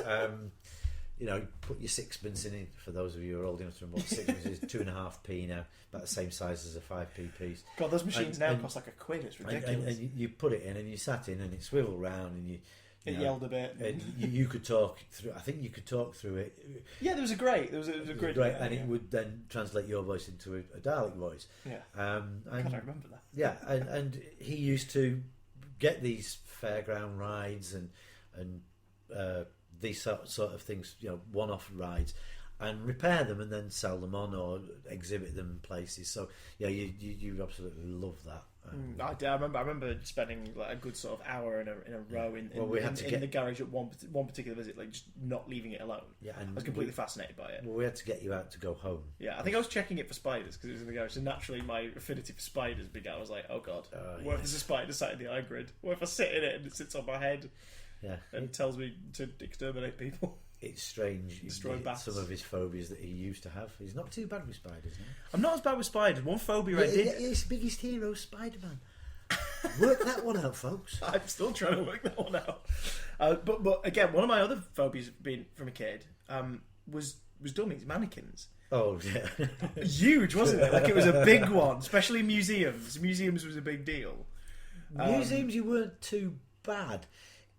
[SPEAKER 2] Put your sixpence in it. For those of you who are old enough to remember what sixpence is, 2.5p now, about the same size as a 5p piece.
[SPEAKER 1] God, those machines now cost like £1. It's ridiculous.
[SPEAKER 2] And you put it in, and you sat in, and it swiveled round, and
[SPEAKER 1] it yelled a bit.
[SPEAKER 2] And you could talk through. I think you could talk through it.
[SPEAKER 1] Yeah, there was a grid,
[SPEAKER 2] and it would then translate your voice into a Dalek voice.
[SPEAKER 1] Yeah, God, I remember that.
[SPEAKER 2] Yeah, and he used to get these fairground rides and these sort of things, one-off rides, and repair them and then sell them on or exhibit them places. So yeah, you absolutely love that.
[SPEAKER 1] I remember spending like a good sort of hour in a row in the garage at one particular visit, like just not leaving it alone.
[SPEAKER 2] Yeah, and
[SPEAKER 1] I was completely fascinated by it.
[SPEAKER 2] Well, we had to get you out to go home.
[SPEAKER 1] Yeah, I think I was checking it for spiders because it was in the garage, so naturally my affinity for spiders began. I was like, oh god, what if there's a spider sat in the eye grid? What if I sit in it and it sits on my head?
[SPEAKER 2] Yeah,
[SPEAKER 1] and tells me to exterminate people.
[SPEAKER 2] It's strange.
[SPEAKER 1] Destroy bats.
[SPEAKER 2] Some of his phobias that he used to have. He's not too bad with spiders now.
[SPEAKER 1] I'm not as bad with spiders. One phobia I did.
[SPEAKER 2] His biggest hero, Spider-Man. Work that one out, folks.
[SPEAKER 1] I'm still trying to work that one out. But again, one of my other phobias being from a kid was dummies, mannequins.
[SPEAKER 2] Oh yeah,
[SPEAKER 1] huge, wasn't it? Like it was a big one, especially museums. Museums was a big deal.
[SPEAKER 2] Museums, you weren't too bad.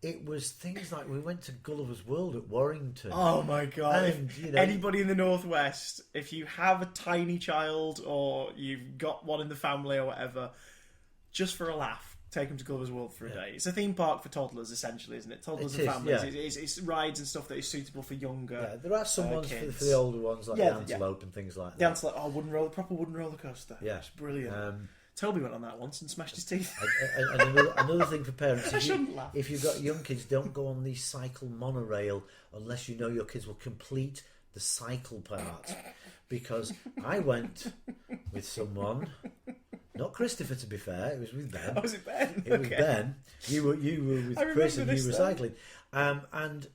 [SPEAKER 2] It was things like we went to Gulliver's World at Warrington.
[SPEAKER 1] Oh my god!
[SPEAKER 2] And,
[SPEAKER 1] anybody in the Northwest, if you have a tiny child or you've got one in the family or whatever, just for a laugh, take them to Gulliver's World for a day. It's a theme park for toddlers, essentially, isn't it? Toddlers and families. Yeah. It's rides and stuff that is suitable for younger.
[SPEAKER 2] Yeah, there are some ones for the older ones, like the Antelope and things like that.
[SPEAKER 1] The Antelope, proper wooden roller coaster.
[SPEAKER 2] Yeah,
[SPEAKER 1] it's brilliant. Toby went on that once and smashed his teeth.
[SPEAKER 2] And another thing for parents,
[SPEAKER 1] laugh.
[SPEAKER 2] If you've got young kids, don't go on the cycle monorail unless you know your kids will complete the cycle part. Because I went with someone, not Christopher to be fair, it was with Ben.
[SPEAKER 1] Oh, was it Ben?
[SPEAKER 2] It was Ben. You were with Chris and you were cycling. And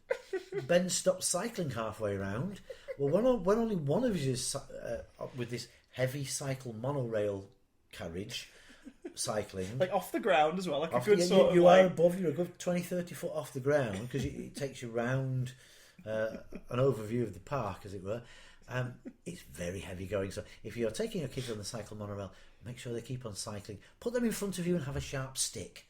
[SPEAKER 2] Ben stopped cycling halfway around. Well, when only one of you is with this heavy cycle monorail carriage cycling,
[SPEAKER 1] like off the ground as well, like
[SPEAKER 2] off
[SPEAKER 1] a good sort of
[SPEAKER 2] you are above, you're a good 20-30 foot off the ground because it takes you round an overview of the park, as it were. It's very heavy going, so if you're taking your kids on the cycle monorail, make sure they keep on cycling. Put them in front of you and have a sharp stick.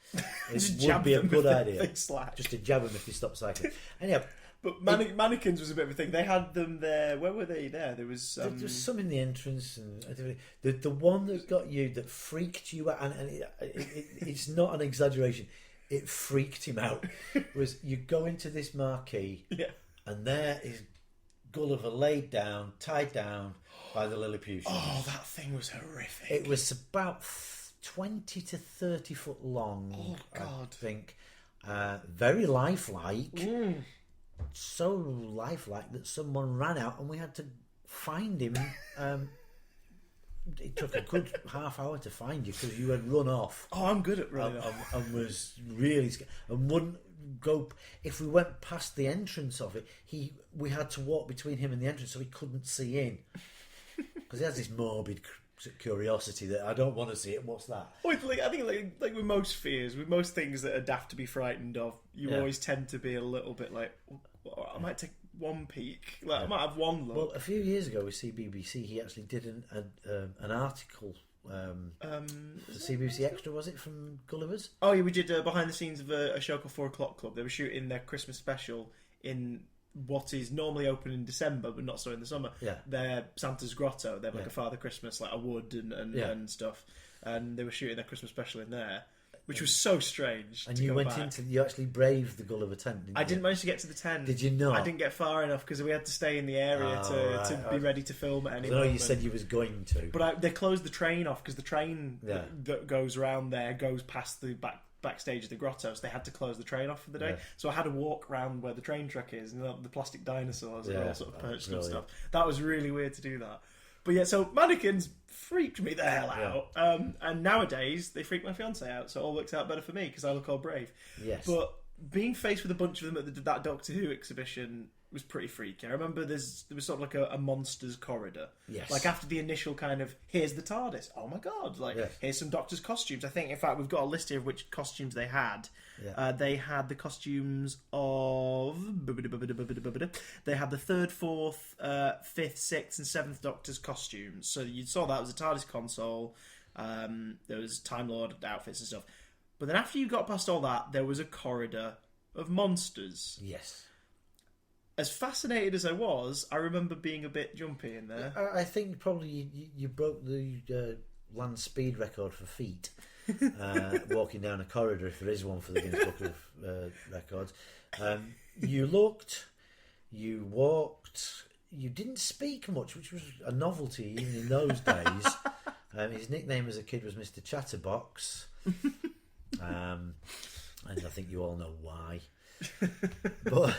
[SPEAKER 2] It would be a good idea. Just to jab them if they stop cycling. Anyhow,
[SPEAKER 1] but mannequins was a bit of a thing. They had them there. Where were they there? There was
[SPEAKER 2] some in the entrance, and the one that got you, that freaked you out, and it's not an exaggeration. It freaked him out. Was you go into this marquee, and there is Gulliver laid down, tied down by the Lilliputians.
[SPEAKER 1] Oh, that thing was horrific.
[SPEAKER 2] It was about 20 to 30 foot long.
[SPEAKER 1] Oh God!
[SPEAKER 2] I think very lifelike. So lifelike that someone ran out and we had to find him. It took a good half hour to find you because you had run off.
[SPEAKER 1] Oh, I'm good at running off.
[SPEAKER 2] And was really scared and wouldn't go. If we went past the entrance of it, we had to walk between him and the entrance so he couldn't see in because he has this morbid curiosity that I don't want to see it. What's that?
[SPEAKER 1] I think like with most fears, with most things that are daft to be frightened of, you always tend to be a little bit like, I might take one peek, I might have one look.
[SPEAKER 2] Well, a few years ago with CBBC, he actually did an article. CBBC Extra, was it, from Gulliver's?
[SPEAKER 1] Oh yeah, we did behind the scenes of a show called 4 O'Clock Club. They were shooting their Christmas special in what is normally open in December but not so in the summer. They're Santa's Grotto. They have like a Father Christmas, like a wood and stuff, and they were shooting their Christmas special in there, which was so strange.
[SPEAKER 2] And you actually braved the Gulliver tent, didn't you?
[SPEAKER 1] I didn't manage to get to the tent.
[SPEAKER 2] Did you not?
[SPEAKER 1] I didn't get far enough because we had to stay in the area to be ready to film at any moment.
[SPEAKER 2] I know you said you was going to,
[SPEAKER 1] but they closed the train off because the train that goes around there goes past the backstage of the grotto, so they had to close the train off for the day. So I had to walk around where the train track is and the plastic dinosaurs and all sort of perched and stuff. That was really weird to do that. But yeah, so mannequins freaked me the hell out. And nowadays they freak my fiance out, so it all works out better for me because I look all brave.
[SPEAKER 2] Yes.
[SPEAKER 1] But being faced with a bunch of them at that Doctor Who exhibition was pretty freaky. I remember there was sort of like a monsters corridor.
[SPEAKER 2] Yes.
[SPEAKER 1] Like after the initial kind of, here's the TARDIS. Oh my God. Here's some Doctor's costumes. I think, in fact, we've got a list here of which costumes they had. They had the costumes of... They had the 3rd, 4th, 5th, 6th and 7th Doctor's costumes. So you saw that was a TARDIS console. There was Time Lord outfits and stuff. But then after you got past all that, there was a corridor of monsters.
[SPEAKER 2] Yes.
[SPEAKER 1] As fascinated as I was, I remember being a bit jumpy in there.
[SPEAKER 2] I think probably you broke the land speed record for feet walking down a corridor, if there is one for the Guinness Book of Records. You looked, you walked, you didn't speak much, which was a novelty even in those days. His nickname as a kid was Mr. Chatterbox. And I think you all know why. But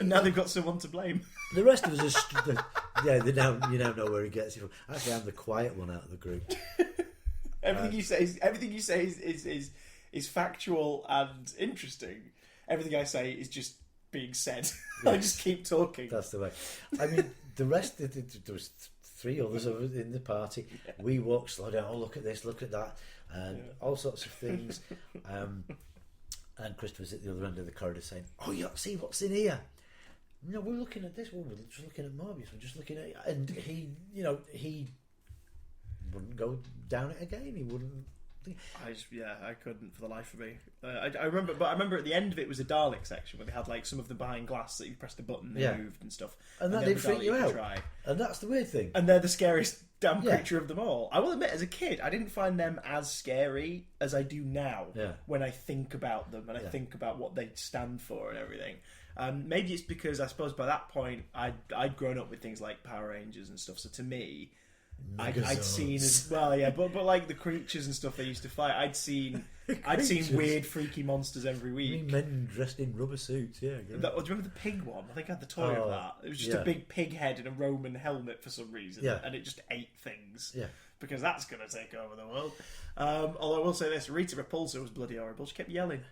[SPEAKER 1] now they've got someone to blame.
[SPEAKER 2] The rest of us are you now know where he gets it from. Actually, I'm the quiet one out of the group.
[SPEAKER 1] Everything you say is factual and interesting. Everything I say is just being said. I just keep talking.
[SPEAKER 2] That's the way. I mean, the rest there was 3 others in the party. Yeah. We walked slow down. Oh, look at this, look at that, and all sorts of things. And Christopher's at the other end of the corridor saying, "Oh, you see what's in here." No, we're looking at this one. We're just looking at Morbius. We're just looking at it. And he wouldn't go down it again. He wouldn't.
[SPEAKER 1] I couldn't for the life of me. I remember at the end of it was a Dalek section where they had like some of them behind glass that you pressed a button, they moved and stuff.
[SPEAKER 2] And that didn't freak you out. And that's the weird thing.
[SPEAKER 1] And they're the scariest damn creature of them all. I will admit, as a kid, I didn't find them as scary as I do now when I think about them and I think about what they stand for and everything. Maybe it's because I suppose by that point I'd grown up with things like Power Rangers and stuff. So to me, I'd seen as well, but like the creatures and stuff they used to fight, I'd seen weird, freaky monsters every week.
[SPEAKER 2] You mean men dressed in rubber suits? Yeah.
[SPEAKER 1] Do you remember the pig one? I think I had the toy of that. It was just a big pig head and a Roman helmet for some reason, and it just ate things. Yeah. Because that's going to take over the world. Although I will say this, Rita Repulsa was bloody horrible. She kept yelling.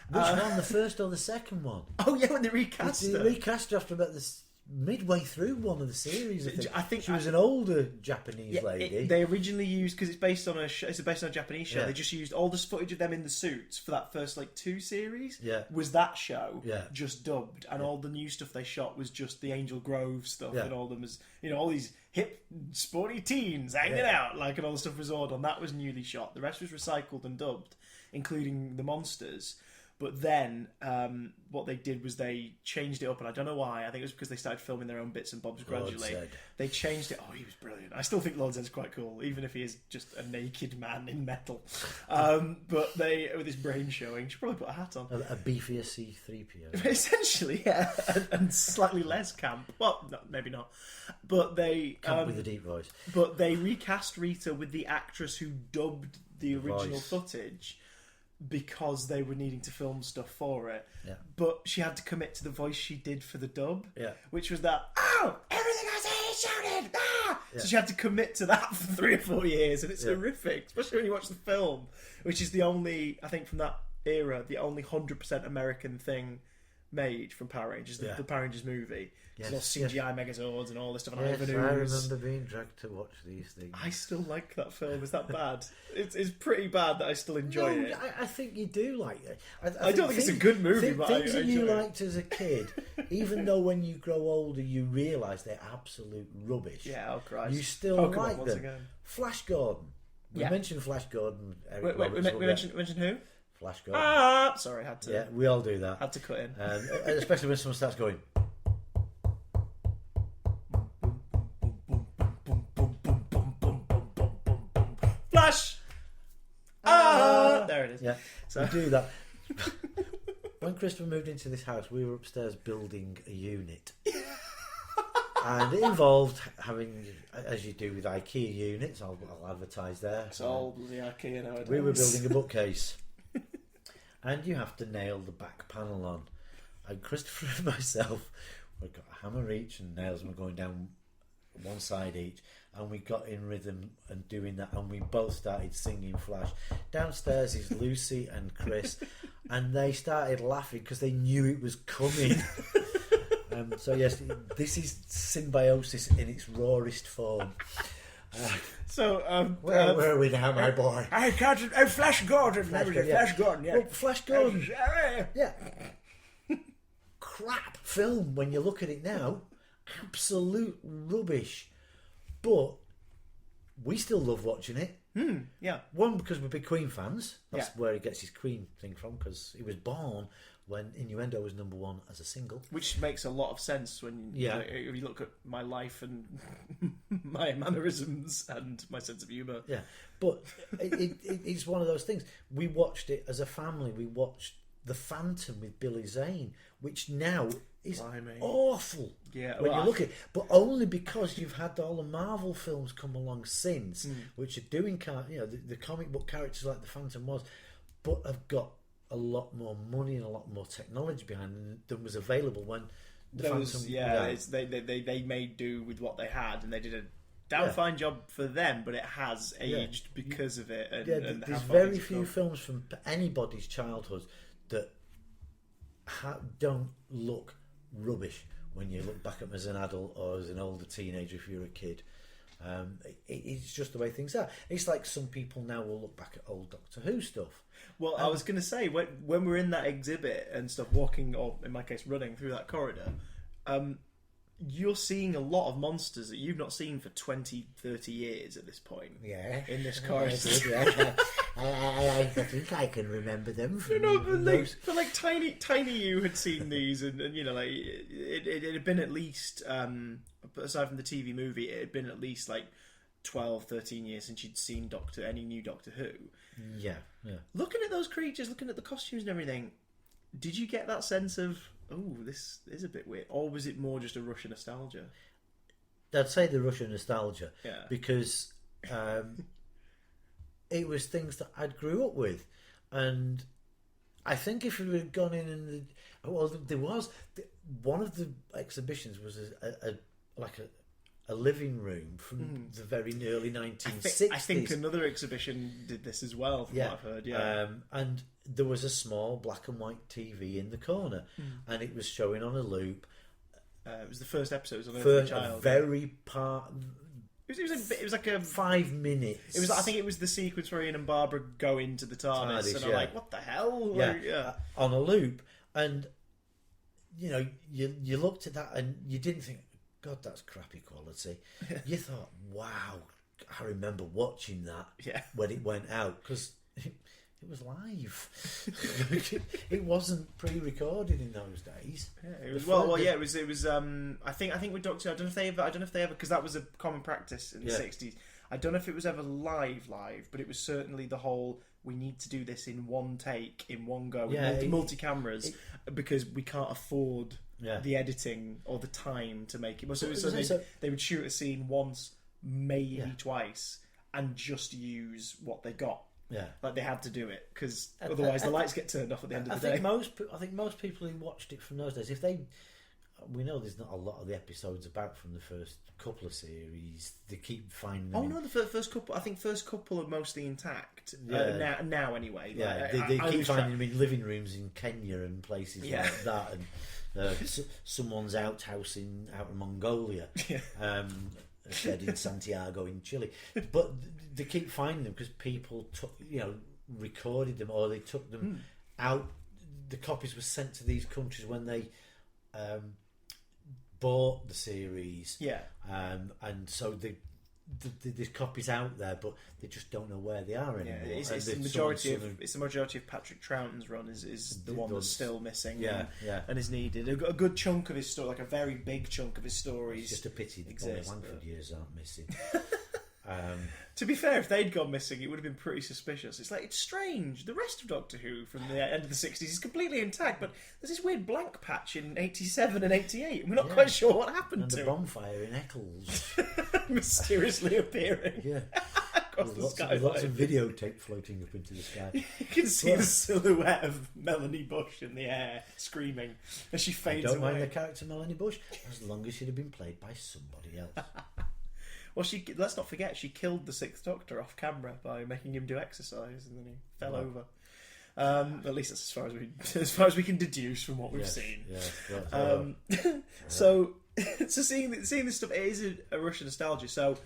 [SPEAKER 2] Which one, the first or the second one?
[SPEAKER 1] Oh yeah, when they recast her.
[SPEAKER 2] They recast her after about this. Midway through one of the series, I think she was an older Japanese lady.
[SPEAKER 1] They originally used, because it's based on a Japanese show. They just used all this footage of them in the suits for that first 2 series. Was that show just dubbed, and all the new stuff they shot was just the Angel Grove stuff, and all them as all these hip, sporty teens hanging out, and all the stuff was ordered on. That was newly shot. The rest was recycled and dubbed, including the monsters. But then what they did was they changed it up, and I don't know why. I think it was because they started filming their own bits and bobs gradually. They changed it. Oh, he was brilliant. I still think Lord Zed's quite cool, even if he is just a naked man in metal. But they, with his brain showing, should probably put a hat on.
[SPEAKER 2] A beefier C-3PO.
[SPEAKER 1] Essentially, yeah. and slightly less camp. Well, no, maybe not. But they...
[SPEAKER 2] Camp with a deep voice.
[SPEAKER 1] But they recast Rita with the actress who dubbed the original footage, because they were needing to film stuff for it. Yeah. But she had to commit to the voice she did for the dub, which was that, "Oh, everything I say is shouted!" Ah! Yeah. So she had to commit to that for 3 or 4 years, and it's horrific, especially when you watch the film, which is the only, I think from that era, the only 100% American thing made from Power Rangers, the Power Rangers movie. Yes, all CGI Megazords and all this stuff. And
[SPEAKER 2] I remember being dragged to watch these things.
[SPEAKER 1] I still like that film. Is that bad? It's pretty bad that I still enjoy it.
[SPEAKER 2] I think you do like it.
[SPEAKER 1] I don't think it's a good movie, but
[SPEAKER 2] things that you liked as a kid, even though when you grow older you realise they're absolute rubbish.
[SPEAKER 1] Yeah, oh Christ.
[SPEAKER 2] You still like them. Again. Flash Gordon. We mentioned Flash Gordon.
[SPEAKER 1] We mentioned who?
[SPEAKER 2] Flash Gordon.
[SPEAKER 1] Sorry, had to.
[SPEAKER 2] Yeah, we all do that.
[SPEAKER 1] Had to cut in.
[SPEAKER 2] Especially when someone starts going.
[SPEAKER 1] Flash! There it is.
[SPEAKER 2] Yeah, so we do that. When Christopher moved into this house, we were upstairs building a unit. And it involved having, as you do with IKEA units, I'll advertise there.
[SPEAKER 1] It's all bloody IKEA nowadays.
[SPEAKER 2] We were building a bookcase. And you have to nail the back panel on. And Christopher and myself, we've got a hammer each and nails, and we're going down one side each. And we got in rhythm and doing that, and we both started singing Flash. Downstairs is Lucy and Chris, and they started laughing because they knew it was coming. So yes, this is symbiosis in its rawest form. Where are we now, my boy?
[SPEAKER 1] Flash Gordon. Flash Gordon, yeah.
[SPEAKER 2] Well, Flash Gordon. Yeah. Crap film when you look at it now. Absolute rubbish. But we still love watching it.
[SPEAKER 1] Yeah.
[SPEAKER 2] One, because we're big Queen fans. That's where he gets his Queen thing from, because he was born when Innuendo was #1 as a single.
[SPEAKER 1] Which makes a lot of sense when if you look at my life and my mannerisms and my sense of humour.
[SPEAKER 2] Yeah. But it's one of those things. We watched it as a family. We watched The Phantom with Billy Zane, which now is
[SPEAKER 1] Blimey.
[SPEAKER 2] awful.
[SPEAKER 1] Yeah,
[SPEAKER 2] when you look at it, but only because you've had all the Marvel films come along since, which are doing the comic book characters like the Phantom was, but have got a lot more money and a lot more technology behind them than was available when the Phantom.
[SPEAKER 1] Yeah, they made do with what they had, and they did a damn fine job for them. But it has aged because of it. And
[SPEAKER 2] there's very few films from anybody's childhood that don't look rubbish when you look back at them as an adult or as an older teenager if you're a kid. It's just the way things are. It's like some people now will look back at old Doctor Who stuff.
[SPEAKER 1] Well, I was going to say, when we're in that exhibit and stuff, walking, or in my case running through that corridor, you're seeing a lot of monsters that you've not seen for 20, 30 years at this point.
[SPEAKER 2] Yeah.
[SPEAKER 1] In this corridor.
[SPEAKER 2] I think I can remember them.
[SPEAKER 1] But Tiny you had seen these, and it had been at least, aside from the TV movie, it had been at least 12, 13 years since you'd seen any new Doctor Who.
[SPEAKER 2] Yeah.
[SPEAKER 1] Looking at those creatures, looking at the costumes and everything, did you get that sense of, oh, this is a bit weird? Or was it more just a rush of nostalgia?
[SPEAKER 2] I'd say the rush of nostalgia.
[SPEAKER 1] Yeah.
[SPEAKER 2] Because it was things that I'd grew up with. And I think if we had gone in and... there was... One of the exhibitions was a living room from the very early 1960s.
[SPEAKER 1] I think another exhibition did this as well, from what I've heard. Yeah,
[SPEAKER 2] and there was a small black and white TV in the corner, and it was showing on a loop.
[SPEAKER 1] It was the first episode on Earth Child. It was like a
[SPEAKER 2] 5 minutes.
[SPEAKER 1] It was. I think it was the sequence where Ian and Barbara go into the TARDIS, and I'm like, "What the hell?"
[SPEAKER 2] On a loop, and you looked at that and you didn't think, God, that's crappy quality. You thought, wow, I remember watching that when it went out, because it was live. It wasn't pre-recorded in those days.
[SPEAKER 1] Yeah, it was. It was. I think with Doctor, I don't know if they ever, because that was a common practice in the 60s. I don't know if it was ever live, but it was certainly the whole, we need to do this in one take, in one go, multi cameras, because we can't afford the editing or the time to make it. So they would shoot a scene once, maybe twice, and just use what they got. Yeah, like they had to do it, because otherwise the lights get turned off at the end of the day.
[SPEAKER 2] I think most people who watched it from those days, we know there's not a lot of the episodes about from the first couple of series. They keep finding them.
[SPEAKER 1] No, the first couple. I think first couple are mostly intact. Now anyway.
[SPEAKER 2] Yeah, they keep finding them in living rooms in Kenya and places like that, and someone's outhouse out in Mongolia. Dead in Santiago in Chile, but they keep finding them because people recorded them, or they took them out. The copies were sent to these countries when they bought the series, and so there's copies out there, but they just don't know where they are anymore.
[SPEAKER 1] It's the majority of Patrick Troughton's run is the one that's still missing, and is needed. A good chunk of his story, like a very big chunk of his stories.
[SPEAKER 2] It's just a pity the Langford years aren't missing.
[SPEAKER 1] To be fair, if they'd gone missing, it would have been pretty suspicious. It's strange. The rest of Doctor Who from the end of the 60s is completely intact, but there's this weird blank patch in 87 and 88, and we're not quite sure what happened to
[SPEAKER 2] the bonfire in Eccles.
[SPEAKER 1] Mysteriously appearing.
[SPEAKER 2] Yeah.
[SPEAKER 1] Across the sky.
[SPEAKER 2] Lots of videotape floating up into the sky.
[SPEAKER 1] You can see the silhouette of Melanie Bush in the air, screaming, as she fades away.
[SPEAKER 2] I don't mind the character Melanie Bush, as long as she'd have been played by somebody else.
[SPEAKER 1] Well, let's not forget, she killed the Sixth Doctor off camera by making him do exercise, and then he fell over. At least that's as far as we can deduce from what we've seen. So seeing this stuff, it is a rush of nostalgia. So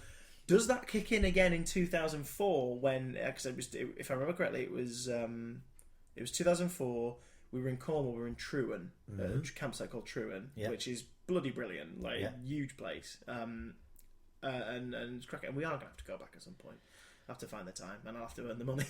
[SPEAKER 1] does that kick in again in 2004 when? If I remember correctly, it was 2004. We were in Cornwall. We were in Trewin, a campsite called Trewin, which is bloody brilliant, huge place. And it's cracking. And we are going to have to go back at some point. I have to find the time, and I'll have to earn the money.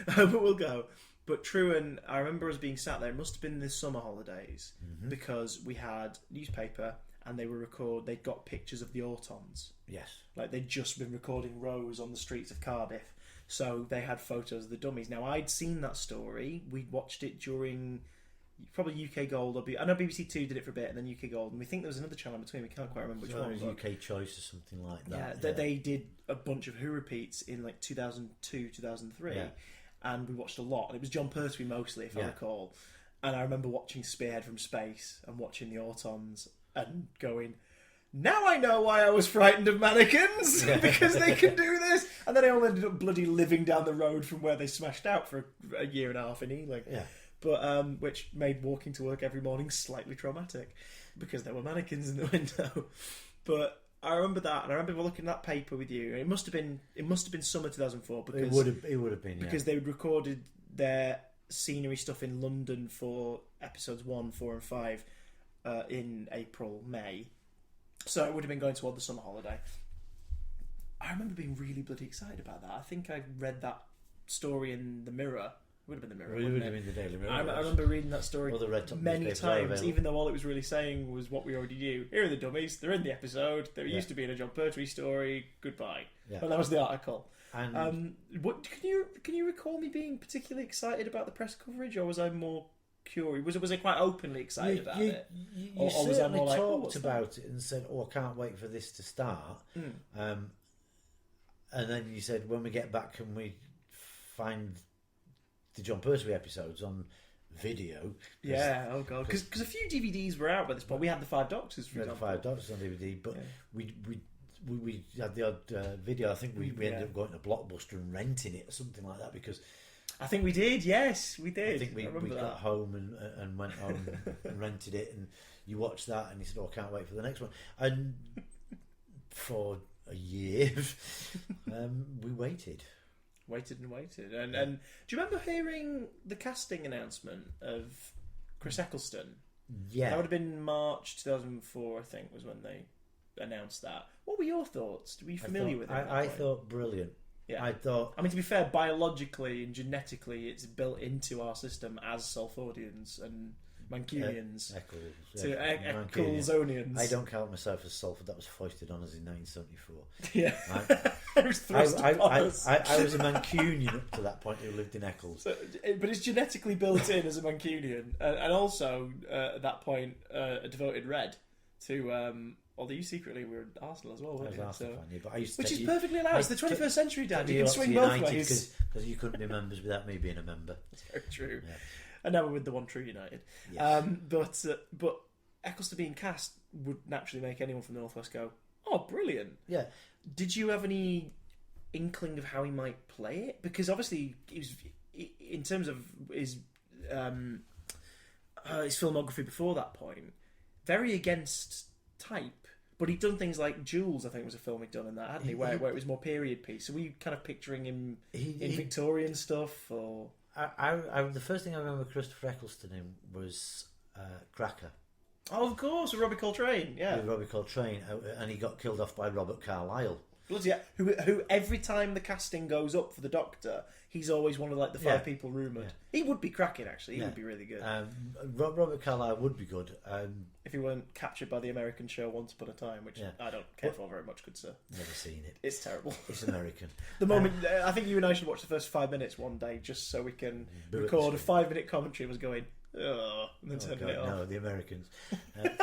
[SPEAKER 1] But we'll go. But Trewin, I remember us being sat there. It must have been the summer holidays, because we had newspaper, and they'd got pictures of the Autons.
[SPEAKER 2] Yes.
[SPEAKER 1] Like they'd just been recording Rose on the streets of Cardiff. So they had photos of the dummies. Now, I'd seen that story. We'd watched it during probably UK Gold. I know BBC Two did it for a bit, and then UK Gold. And we think there was another channel in between. We can't quite remember which one.
[SPEAKER 2] It was UK Choice or something like that.
[SPEAKER 1] Yeah, they did a bunch of Who repeats in like 2002, 2003.
[SPEAKER 2] Yeah.
[SPEAKER 1] And we watched a lot. And it was John Pertwee mostly, if I recall. And I remember watching Spearhead from space and watching the Autons and going, now I know why I was frightened of mannequins, because they can do this. And then I all ended up bloody living down the road from where they smashed out for a year and a half in Ealing.
[SPEAKER 2] Yeah.
[SPEAKER 1] But which made walking to work every morning slightly traumatic because there were mannequins in the window. But I remember that, and I remember looking at that paper with you. It must have been summer 2004 because
[SPEAKER 2] it would have been
[SPEAKER 1] because they recorded their scenery stuff in London for episodes 1, 4, and 5 in April, May. So it would have been going toward the summer holiday. I remember being really bloody excited about that. I think I read that story in the Mirror. It would have been the Mirror.
[SPEAKER 2] It would have been the Daily Mirror.
[SPEAKER 1] I remember reading that story many times,
[SPEAKER 2] available.
[SPEAKER 1] even though all it was really saying was what we already knew. Here are the dummies. They're in the episode. They used to be in a John Pertwee story. Goodbye. Yeah. Well, that was the article. And what can you recall me being particularly excited about the press coverage, or was I more curious? Was I quite openly excited about it?
[SPEAKER 2] You certainly talked about it and said, "Oh, I can't wait for this to start." And then you said, "When we get back, can we find the John Pertwee episodes on video?"
[SPEAKER 1] Yeah. Oh god. Because a few DVDs were out by this point. We had the Five Doctors, for example.
[SPEAKER 2] The Five Doctors on DVD, but we had the odd video. I think we ended up going to Blockbuster and renting it or something like that, because
[SPEAKER 1] I think we did. Yes, we did.
[SPEAKER 2] I think we got home and went home and rented it, and you watched that and you said, "Oh, I can't wait for the next one." And for a year, we waited. And do you remember hearing the casting announcement of Chris Eccleston? Yeah,
[SPEAKER 1] that would have been March 2004, I think, was when they announced that. What were your thoughts? Were you familiar with it?
[SPEAKER 2] I thought brilliant. Yeah, I
[SPEAKER 1] mean, to be fair, biologically and genetically, it's built into our system as Salfordians and Mancunians. Ecclesonians.
[SPEAKER 2] I don't count myself as Salford. That was foisted on us in 1974.
[SPEAKER 1] Yeah.
[SPEAKER 2] I was a Mancunian up to that point who lived in Eccles.
[SPEAKER 1] But it's genetically built in as a Mancunian. And also, at that point, a devoted Red to... although you secretly were at Arsenal as well, weren't you? Which is perfectly allowed. It's the 21st century, Dad. You can swing both ways.
[SPEAKER 2] Because you couldn't be members without me being a member.
[SPEAKER 1] That's very true. Yeah. And now we're with the One True United.
[SPEAKER 2] Yes.
[SPEAKER 1] But Eccleston being cast would naturally make anyone from the Northwest go, "Oh, brilliant!"
[SPEAKER 2] Yeah.
[SPEAKER 1] Did you have any inkling of how he might play it? Because obviously, he was, in terms of his filmography before that point, very against type. But he'd done things like Jules, I think, was a film he'd done in that, hadn't he? Where it was more period piece. So were you kind of picturing him in Victorian stuff, or?
[SPEAKER 2] The first thing I remember Christopher Eccleston in was Cracker.
[SPEAKER 1] Oh, of course, with Robbie Coltrane, yeah.
[SPEAKER 2] With Robbie Coltrane, and he got killed off by Robert Carlyle.
[SPEAKER 1] Bloody yeah, who every time the casting goes up for the Doctor, he's always one of like the 5 people rumoured. Yeah. He would be cracking, actually. He would be really good.
[SPEAKER 2] Robert Carlyle would be good.
[SPEAKER 1] If he weren't captured by the American show Once Upon a Time, which I don't care for very much, good sir.
[SPEAKER 2] Never seen it.
[SPEAKER 1] It's terrible.
[SPEAKER 2] It's American.
[SPEAKER 1] The moment I think you and I should watch the first 5 minutes one day, just so we can record a 5-minute commentary of us going, "Oh," and then turning it off.
[SPEAKER 2] No, the Americans.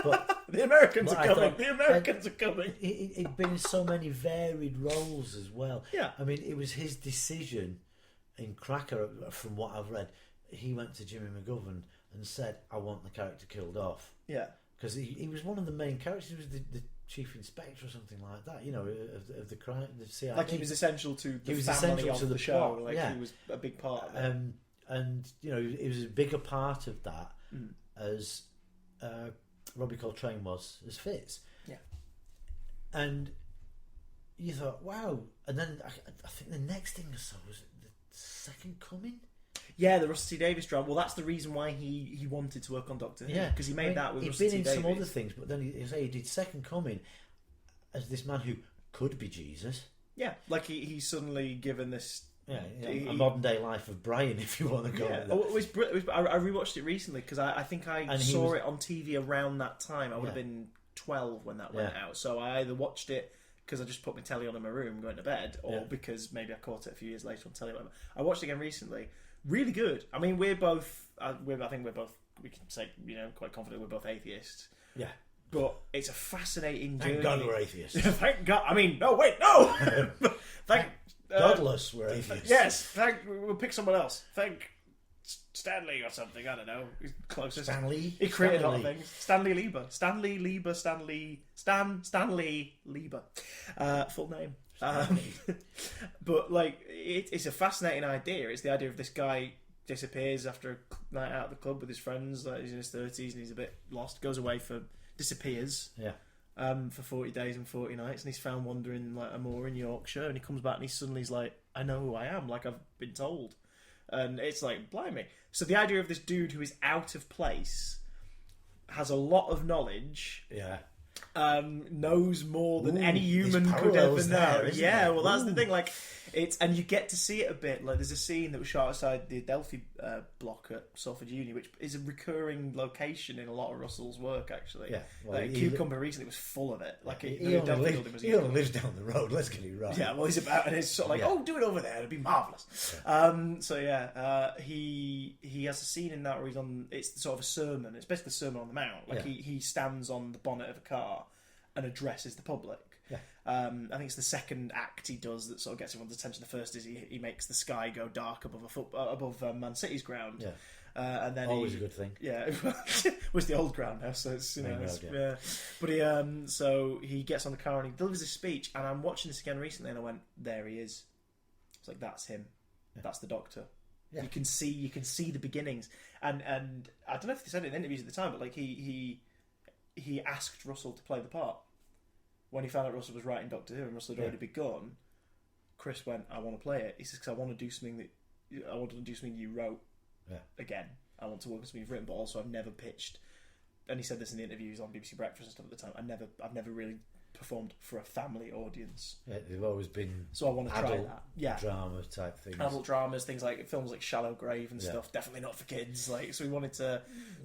[SPEAKER 2] But
[SPEAKER 1] the Americans are coming. The Americans are coming.
[SPEAKER 2] He'd been in so many varied roles as well.
[SPEAKER 1] Yeah.
[SPEAKER 2] I mean, it was his decision in Cracker, from what I've read. He went to Jimmy McGovern and said, "I want the character killed off."
[SPEAKER 1] Yeah.
[SPEAKER 2] Because he was one of the main characters. He was the chief inspector or something like that, you know, of the crime, the CIA.
[SPEAKER 1] Like he was essential to the family of the show. Like he was a big part of it.
[SPEAKER 2] And you know, it was a bigger part of that as Robbie Coltrane was as Fitz.
[SPEAKER 1] Yeah.
[SPEAKER 2] And you thought, wow. And then I think the next thing I saw was the Second Coming.
[SPEAKER 1] Yeah, the Russell T Davies drama. Well, that's the reason why he wanted to work on Doctor Who. Yeah, because he made that with Russell T Davies.
[SPEAKER 2] He'd been in some other things, but then he did Second Coming as this man who could be Jesus.
[SPEAKER 1] Yeah, like he's suddenly given this...
[SPEAKER 2] a modern day life of Brian, if you want to go with that.
[SPEAKER 1] I rewatched it recently because I think I saw it on TV around that time. I would have been 12 when that went out. So I either watched it because I just put my telly on in my room going to bed, or because maybe I caught it a few years later on telly. Whatever. I watched it again recently. Really good. I mean, we're both. I think we're both. We can say, quite confident we're both atheists.
[SPEAKER 2] Yeah.
[SPEAKER 1] But it's a fascinating journey.
[SPEAKER 2] Thank God we're atheists.
[SPEAKER 1] Thank God. I mean, no, wait, no. Thank
[SPEAKER 2] Godless, we're atheists.
[SPEAKER 1] Yes. We'll pick someone else. Thank Stanley or something. I don't know. He's closest.
[SPEAKER 2] Stanley.
[SPEAKER 1] He created a lot of things. Stanley Lieber. Stanley Lieber. Full name. But like, it's a fascinating idea. It's the idea of this guy disappears after a night out at the club with his friends. Like, he's in his 30s and he's a bit lost. Disappears.
[SPEAKER 2] Yeah.
[SPEAKER 1] For 40 days and 40 nights, and he's found wandering like a moor in Yorkshire, and he comes back and he's like, I know who I am, like I've been told. And it's like, blimey. So the idea of this dude who is out of place, has a lot of knowledge, knows more than any human could ever know.
[SPEAKER 2] Yeah,
[SPEAKER 1] well, that's the thing. Like, and you get to see it a bit. Like, there's a scene that was shot outside the Adelphi block at Salford Uni, which is a recurring location in a lot of Russell's work. Actually,
[SPEAKER 2] Well,
[SPEAKER 1] Cucumber recently was full of it. Like,
[SPEAKER 2] he only lives down the road. Let's get it right.
[SPEAKER 1] Yeah, well, he's about, and it's sort of like, do it over there. It'd be marvelous. He has a scene in that where he's on. It's sort of a sermon. It's basically a sermon on the Mount. Like, he stands on the bonnet of a car and addresses the public.
[SPEAKER 2] Yeah.
[SPEAKER 1] I think it's the second act he does that sort of gets everyone's attention. The first is he makes the sky go dark above Man City's ground.
[SPEAKER 2] Yeah.
[SPEAKER 1] And then
[SPEAKER 2] always a good thing.
[SPEAKER 1] Yeah, was the old ground now, so it's But he gets on the car and he delivers his speech. And I'm watching this again recently, and I went, there he is. It's like, that's him. Yeah. That's the Doctor. Yeah. You can see the beginnings. And I don't know if they said it in interviews at the time, but like he asked Russell to play the part. When he found out Russell was writing Doctor Who and Russell had already begun, Chris went, I want to play it. He says, because I want to do something you wrote again. I want to work on something you've written, but also I've never pitched. And he said this in the interviews on BBC Breakfast and stuff at the time. I've never really performed for a family audience.
[SPEAKER 2] Yeah, they've always been
[SPEAKER 1] so I want to try that. Yeah,
[SPEAKER 2] drama type things.
[SPEAKER 1] Adult dramas, things like films like Shallow Grave and stuff. Definitely not for kids. Like, so we wanted to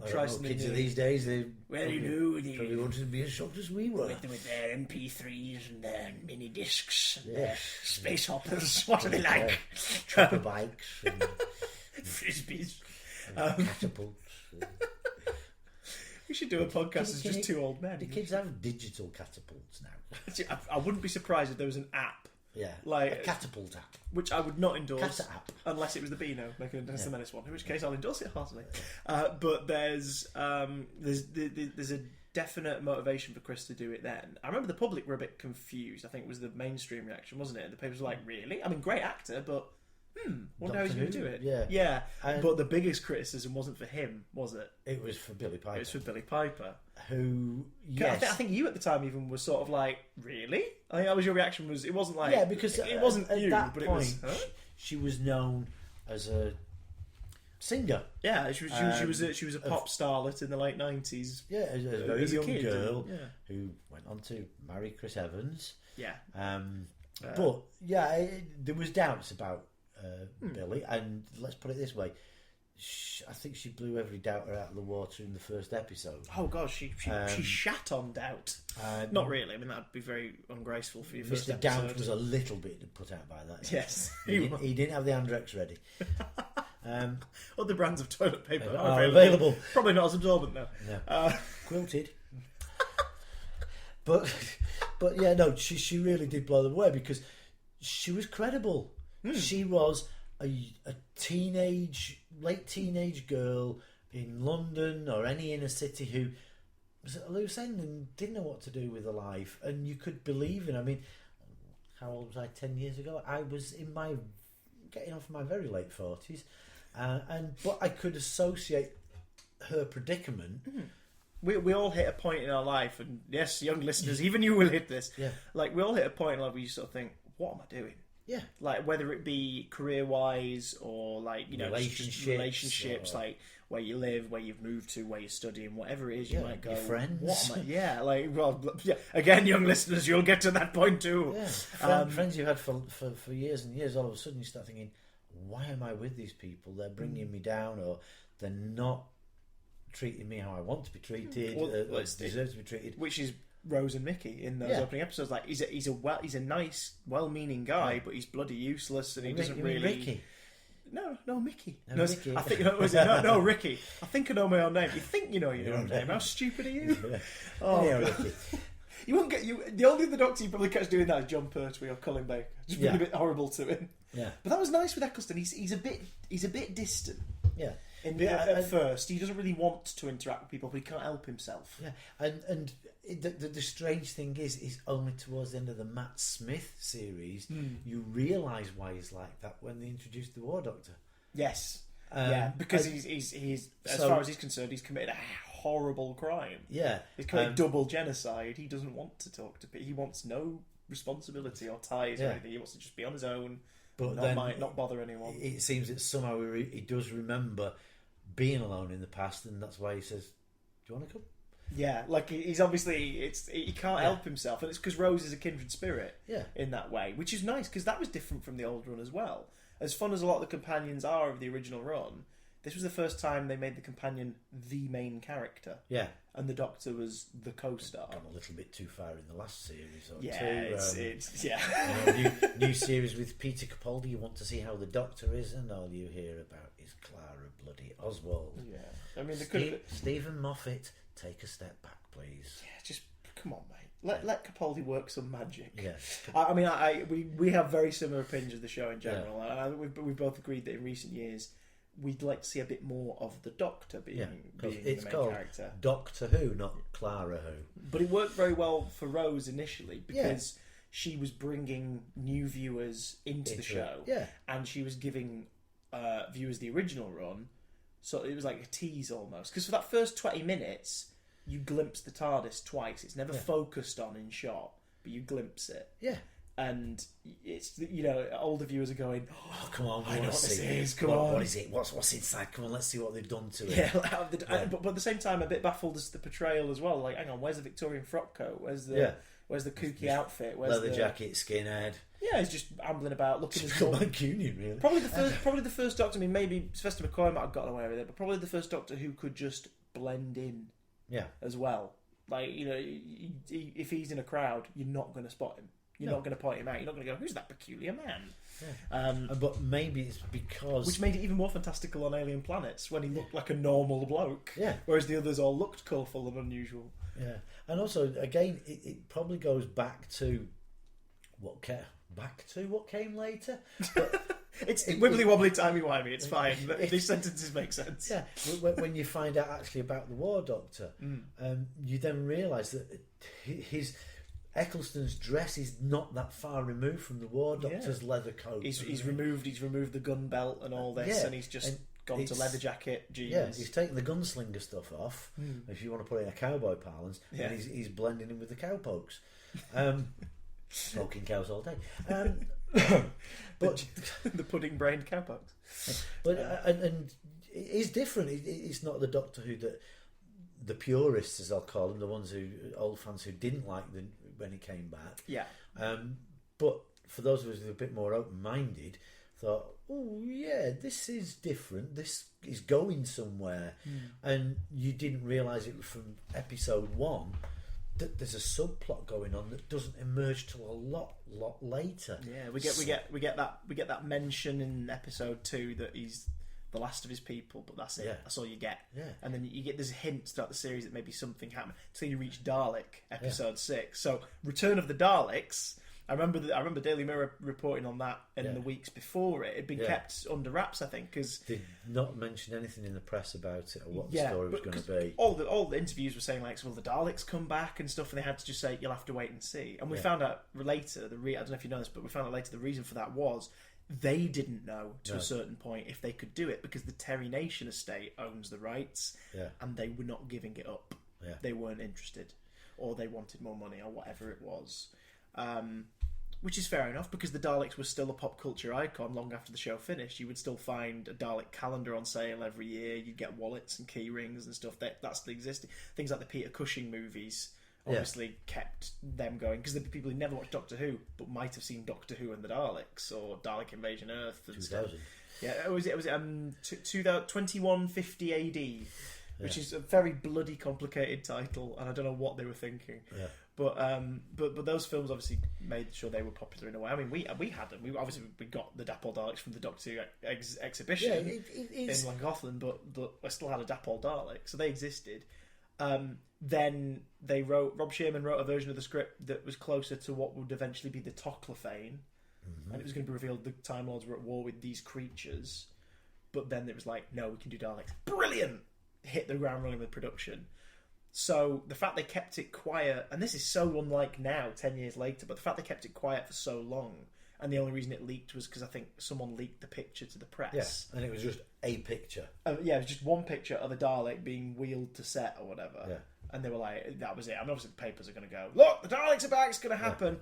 [SPEAKER 1] try something.
[SPEAKER 2] Kids
[SPEAKER 1] new.
[SPEAKER 2] of these days, they
[SPEAKER 1] probably
[SPEAKER 2] wanted to be as shocked as we were
[SPEAKER 1] with their MP3s and their mini discs, and their space hoppers. What are they like?
[SPEAKER 2] Chopper bikes, and
[SPEAKER 1] frisbees,
[SPEAKER 2] catapults.
[SPEAKER 1] We should do a podcast as just two old men.
[SPEAKER 2] The kids have digital catapults now.
[SPEAKER 1] I wouldn't be surprised if there was an app.
[SPEAKER 2] Yeah,
[SPEAKER 1] like
[SPEAKER 2] a catapult app.
[SPEAKER 1] Which I would not endorse
[SPEAKER 2] app.
[SPEAKER 1] Unless it was the Beano, like the Menace one, in which case I'll endorse it heartily. But there's a definite motivation for Chris to do it then. I remember the public were a bit confused, I think was the mainstream reaction, wasn't it? The papers were like, really? I mean, great actor, but wonder how he's going to do it. Yeah. But the biggest criticism wasn't for him, was it?
[SPEAKER 2] It was for Billy Piper.
[SPEAKER 1] It was for Billy Piper.
[SPEAKER 2] Who,
[SPEAKER 1] I think you at the time even was sort of like, really? I think that was your reaction. It wasn't like...
[SPEAKER 2] Yeah, because
[SPEAKER 1] it wasn't
[SPEAKER 2] at
[SPEAKER 1] you,
[SPEAKER 2] that
[SPEAKER 1] but
[SPEAKER 2] point,
[SPEAKER 1] it was...
[SPEAKER 2] She was known as a singer.
[SPEAKER 1] Yeah, she was a pop starlet in the late 90s.
[SPEAKER 2] Yeah, as a very young girl who went on to marry Chris Evans.
[SPEAKER 1] Yeah.
[SPEAKER 2] But, there was doubts about Billy, and let's put it this way, I think she blew every doubter out of the water in the first episode.
[SPEAKER 1] Oh gosh, she shat on doubt. Not really. I mean, that'd be very ungraceful for your first
[SPEAKER 2] Mr.
[SPEAKER 1] episode.
[SPEAKER 2] Doubt was a little bit put out by that.
[SPEAKER 1] Yes,
[SPEAKER 2] he didn't have the Andrex ready.
[SPEAKER 1] Other brands of toilet paper
[SPEAKER 2] are available.
[SPEAKER 1] Probably not as absorbent though.
[SPEAKER 2] No. Quilted. But yeah, no, she really did blow them away because she was credible. She was a late teenage girl in London or any inner city who was at a loose end and didn't know what to do with her life, and you could believe in. I mean, how old was I 10 years ago? I was getting off my very late 40s, but I could associate her predicament.
[SPEAKER 1] We all hit a point in our life, and yes, young listeners, even you will hit this.
[SPEAKER 2] Yeah.
[SPEAKER 1] Like, we all hit a point in life where you sort of think, what am I doing?
[SPEAKER 2] Yeah.
[SPEAKER 1] Like, whether it be career-wise or, like, relationships, like, where you live, where you've moved to, where you're studying, whatever it is, you might go,
[SPEAKER 2] your friends.
[SPEAKER 1] What am I... Yeah, like, well, yeah. Again, young listeners, you'll get to that point too.
[SPEAKER 2] Yeah. Friends you've had for years and years, all of a sudden you start thinking, why am I with these people? They're bringing me down, or they're not treating me how I want to be treated, or deserve to be treated.
[SPEAKER 1] Which is Rose and Mickey in those opening episodes. Like he's a nice, well-meaning guy, but he's bloody useless, and he doesn't really.
[SPEAKER 2] Ricky.
[SPEAKER 1] No, Mickey.
[SPEAKER 2] No, Mickey.
[SPEAKER 1] I think no, Ricky. I think I know my own name. You think you know your own name? How stupid are you? Oh,
[SPEAKER 2] yeah, Ricky.
[SPEAKER 1] You won't get you. The only other Doctor you probably catch doing that is John Pertwee or Colin Baker. It's really a bit horrible to him.
[SPEAKER 2] Yeah,
[SPEAKER 1] but that was nice with Eccleston. He's a bit distant.
[SPEAKER 2] Yeah.
[SPEAKER 1] At first, he doesn't really want to interact with people, but he can't help himself.
[SPEAKER 2] Yeah, and the strange thing is only towards the end of the Matt Smith series you realise why he's like that when they introduced the War Doctor.
[SPEAKER 1] Yes, because he's as far as he's concerned, he's committed a horrible crime.
[SPEAKER 2] Yeah,
[SPEAKER 1] he's committed double genocide. He doesn't want to talk to people. He wants no responsibility or ties or anything. He wants to just be on his own. But not bother anyone. It
[SPEAKER 2] seems that somehow he does remember being alone in the past, and that's why he says, "Do you want to come?"
[SPEAKER 1] Yeah, like he's obviously he can't help himself, and it's because Rose is a kindred spirit.
[SPEAKER 2] Yeah.
[SPEAKER 1] In that way, which is nice because that was different from the old run as well. As fun as a lot of the companions are of the original run, this was the first time they made the companion the main character.
[SPEAKER 2] Yeah.
[SPEAKER 1] And the Doctor was the co-star.
[SPEAKER 2] Gone a little bit too far in the last series or two.
[SPEAKER 1] It's
[SPEAKER 2] new series with Peter Capaldi. You want to see how the Doctor is, and all you hear about is Clara bloody Oswald.
[SPEAKER 1] Yeah, I mean,
[SPEAKER 2] Stephen Moffat, take a step back, please.
[SPEAKER 1] Yeah, just come on, mate. Let Capaldi work some magic.
[SPEAKER 2] Yeah.
[SPEAKER 1] I mean, we have very similar opinions of the show in general. Yeah. We've both agreed that in recent years we'd like to see a bit more of the Doctor being the main character.
[SPEAKER 2] Doctor Who, not Clara Who.
[SPEAKER 1] But it worked very well for Rose initially because she was bringing new viewers into the show.
[SPEAKER 2] Yeah.
[SPEAKER 1] And she was giving viewers the original run, so it was like a tease almost. Because for that first 20 minutes, you glimpse the TARDIS twice. It's never focused on in shot, but you glimpse it.
[SPEAKER 2] Yeah.
[SPEAKER 1] And it's, older viewers are going, "Oh,
[SPEAKER 2] come on,
[SPEAKER 1] I know what this is.
[SPEAKER 2] What is it? What's inside? Come on, let's see what they've done to it."
[SPEAKER 1] Yeah, but at the same time, a bit baffled as to the portrayal as well. Like, hang on, where's the Victorian frock coat? Where's the kooky outfit? Where's
[SPEAKER 2] leather jacket, skinhead?
[SPEAKER 1] Yeah, he's just ambling about, looking as
[SPEAKER 2] dull. Mancunian, really.
[SPEAKER 1] Probably the first Doctor. I mean, maybe Sylvester McCoy might have gotten away with it, but probably the first Doctor who could just blend in.
[SPEAKER 2] Yeah.
[SPEAKER 1] As well, like if he's in a crowd, you're not going to spot him. You're not going to point him out. You're not going to go, "Who's that peculiar man?"
[SPEAKER 2] Yeah. But maybe it's because...
[SPEAKER 1] Which made it even more fantastical on Alien Planets, when he looked like a normal bloke.
[SPEAKER 2] Yeah.
[SPEAKER 1] Whereas the others all looked colourful and unusual.
[SPEAKER 2] Yeah. And also, again, it probably goes back to what came later. But
[SPEAKER 1] it's wibbly wobbly, timey wimey. It's fine. These sentences make sense.
[SPEAKER 2] Yeah. When you find out actually about the War Doctor, you then realise that his... Eccleston's dress is not that far removed from the War Doctor's leather coat.
[SPEAKER 1] He's removed the gun belt and all this, and he's just gone to leather jacket, jeans.
[SPEAKER 2] Yeah, he's taken the gunslinger stuff off, if you want to put it in a cowboy parlance, and he's blending in with the cowpokes. Smoking cows all day.
[SPEAKER 1] But the pudding-brained cowpokes.
[SPEAKER 2] But and it is different. It's not the Doctor Who that the purists, as I'll call them, the ones old fans who didn't like when he came back.
[SPEAKER 1] Yeah.
[SPEAKER 2] But for those of us who are a bit more open-minded, thought, "Oh yeah, this is different. This is going somewhere," and you didn't realise it from episode 1 that there's a subplot going on that doesn't emerge till a lot later.
[SPEAKER 1] Yeah, we get that mention in episode 2 that he's the last of his people, but that's it. Yeah. That's all you get.
[SPEAKER 2] Yeah.
[SPEAKER 1] And then you get this hint throughout the series that maybe something happened till you reach Dalek, episode 6. So, Return of the Daleks. I remember Daily Mirror reporting on that in the weeks before it. It'd been kept under wraps, I think, because
[SPEAKER 2] did not mention anything in the press about it or what the story was going to be.
[SPEAKER 1] All the interviews were saying, like, "Well, the Daleks come back and stuff," and they had to just say, "You'll have to wait and see." And we found out later. I don't know if you know this, but we found out later the reason for that was they didn't know to a certain point if they could do it because the Terry Nation estate owns the rights, and they were not giving it up.
[SPEAKER 2] Yeah.
[SPEAKER 1] They weren't interested, or they wanted more money, or whatever it was. Which is fair enough because the Daleks were still a pop culture icon long after the show finished. You would still find a Dalek calendar on sale every year. You'd get wallets and key rings and stuff. That's still existing. Things like the Peter Cushing movies obviously kept them going because the people who never watched Doctor Who but might have seen Doctor Who and the Daleks or Dalek Invasion Earth and
[SPEAKER 2] 2000.
[SPEAKER 1] stuff. Yeah, was it 2150 AD which is a very bloody complicated title, and I don't know what they were thinking.
[SPEAKER 2] Yeah.
[SPEAKER 1] But those films obviously made sure they were popular in a way. I mean, we had them. We got the Dapple Daleks from the Doctor Who exhibition in Llangollen, but I still had a Dapple Dalek, so they existed. Then Rob Shearman wrote a version of the script that was closer to what would eventually be the Toclafane, and it was going to be revealed the Time Lords were at war with these creatures. But then it was like, no, we can do Daleks. Brilliant! Hit the ground running with production. So the fact they kept it quiet, and this is so unlike now, 10 years later, but the fact they kept it quiet for so long, and the only reason it leaked was because I think someone leaked the picture to the press.
[SPEAKER 2] Yes, and it was just a picture.
[SPEAKER 1] It was just one picture of a Dalek being wheeled to set or whatever.
[SPEAKER 2] Yeah.
[SPEAKER 1] And they were like, that was it. I mean, obviously the papers are going to go, look, the Daleks are back, it's going to happen.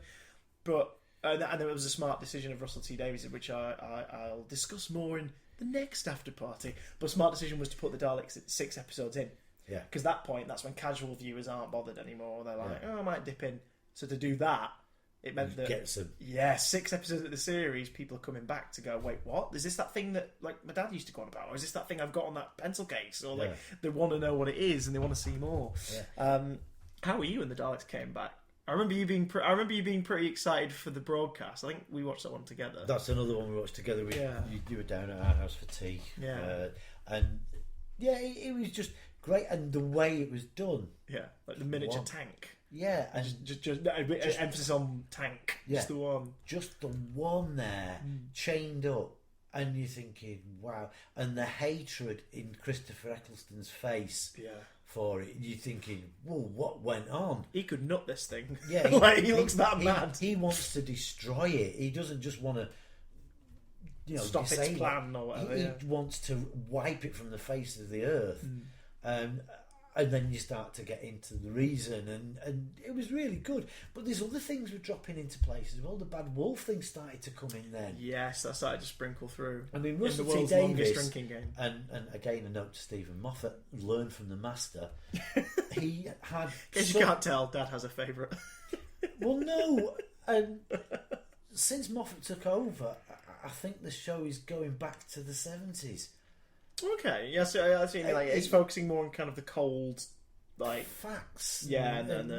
[SPEAKER 1] Yeah. And it was a smart decision of Russell T Davies, which I'll discuss more in the next After Party. But a smart decision was to put the Daleks at 6 episodes in.
[SPEAKER 2] Yeah.
[SPEAKER 1] Because at that point, that's when casual viewers aren't bothered anymore. They're like, I might dip in. So to do that, it meant that...
[SPEAKER 2] Get some.
[SPEAKER 1] Yeah, 6 episodes of the series, people are coming back to go, wait, what? Is this that thing that like my dad used to go on about? Or is this that thing I've got on that pencil case? Or like they want to know what it is and they want to see more. Yeah. How were you when the Daleks came back? I remember you being pretty excited for the broadcast. I think we watched that one together.
[SPEAKER 2] That's another one we watched together. You were down at our house for tea.
[SPEAKER 1] Yeah.
[SPEAKER 2] It was just great, and the way it was done.
[SPEAKER 1] Yeah, like the miniature tank.
[SPEAKER 2] Yeah, and
[SPEAKER 1] just emphasis on tank.
[SPEAKER 2] Yeah,
[SPEAKER 1] just the one.
[SPEAKER 2] Just the one there, chained up, and you're thinking, wow. And the hatred in Christopher Eccleston's face.
[SPEAKER 1] Yeah.
[SPEAKER 2] For it, you're thinking, whoa, what went on?
[SPEAKER 1] He could nut this thing.
[SPEAKER 2] Yeah,
[SPEAKER 1] he looks that mad.
[SPEAKER 2] He wants to destroy it. He doesn't just want to,
[SPEAKER 1] stop its plan or whatever.
[SPEAKER 2] He wants to wipe it from the face of the earth. And then you start to get into the reason, and it was really good. But there's other things were dropping into place as well. The Bad Wolf thing started to come in then.
[SPEAKER 1] Yes, that started to sprinkle through.
[SPEAKER 2] I mean, Russell
[SPEAKER 1] T Davies, longest drinking game.
[SPEAKER 2] And again, a note to Stephen Moffat: learn from the master. He had.
[SPEAKER 1] In case you can't tell, Dad has a favourite.
[SPEAKER 2] Well, no, and since Moffat took over, I think the show is going back to the 70s.
[SPEAKER 1] Okay, yeah, so I see. Like it's focusing more on kind of the cold, like
[SPEAKER 2] facts.
[SPEAKER 1] Yeah, and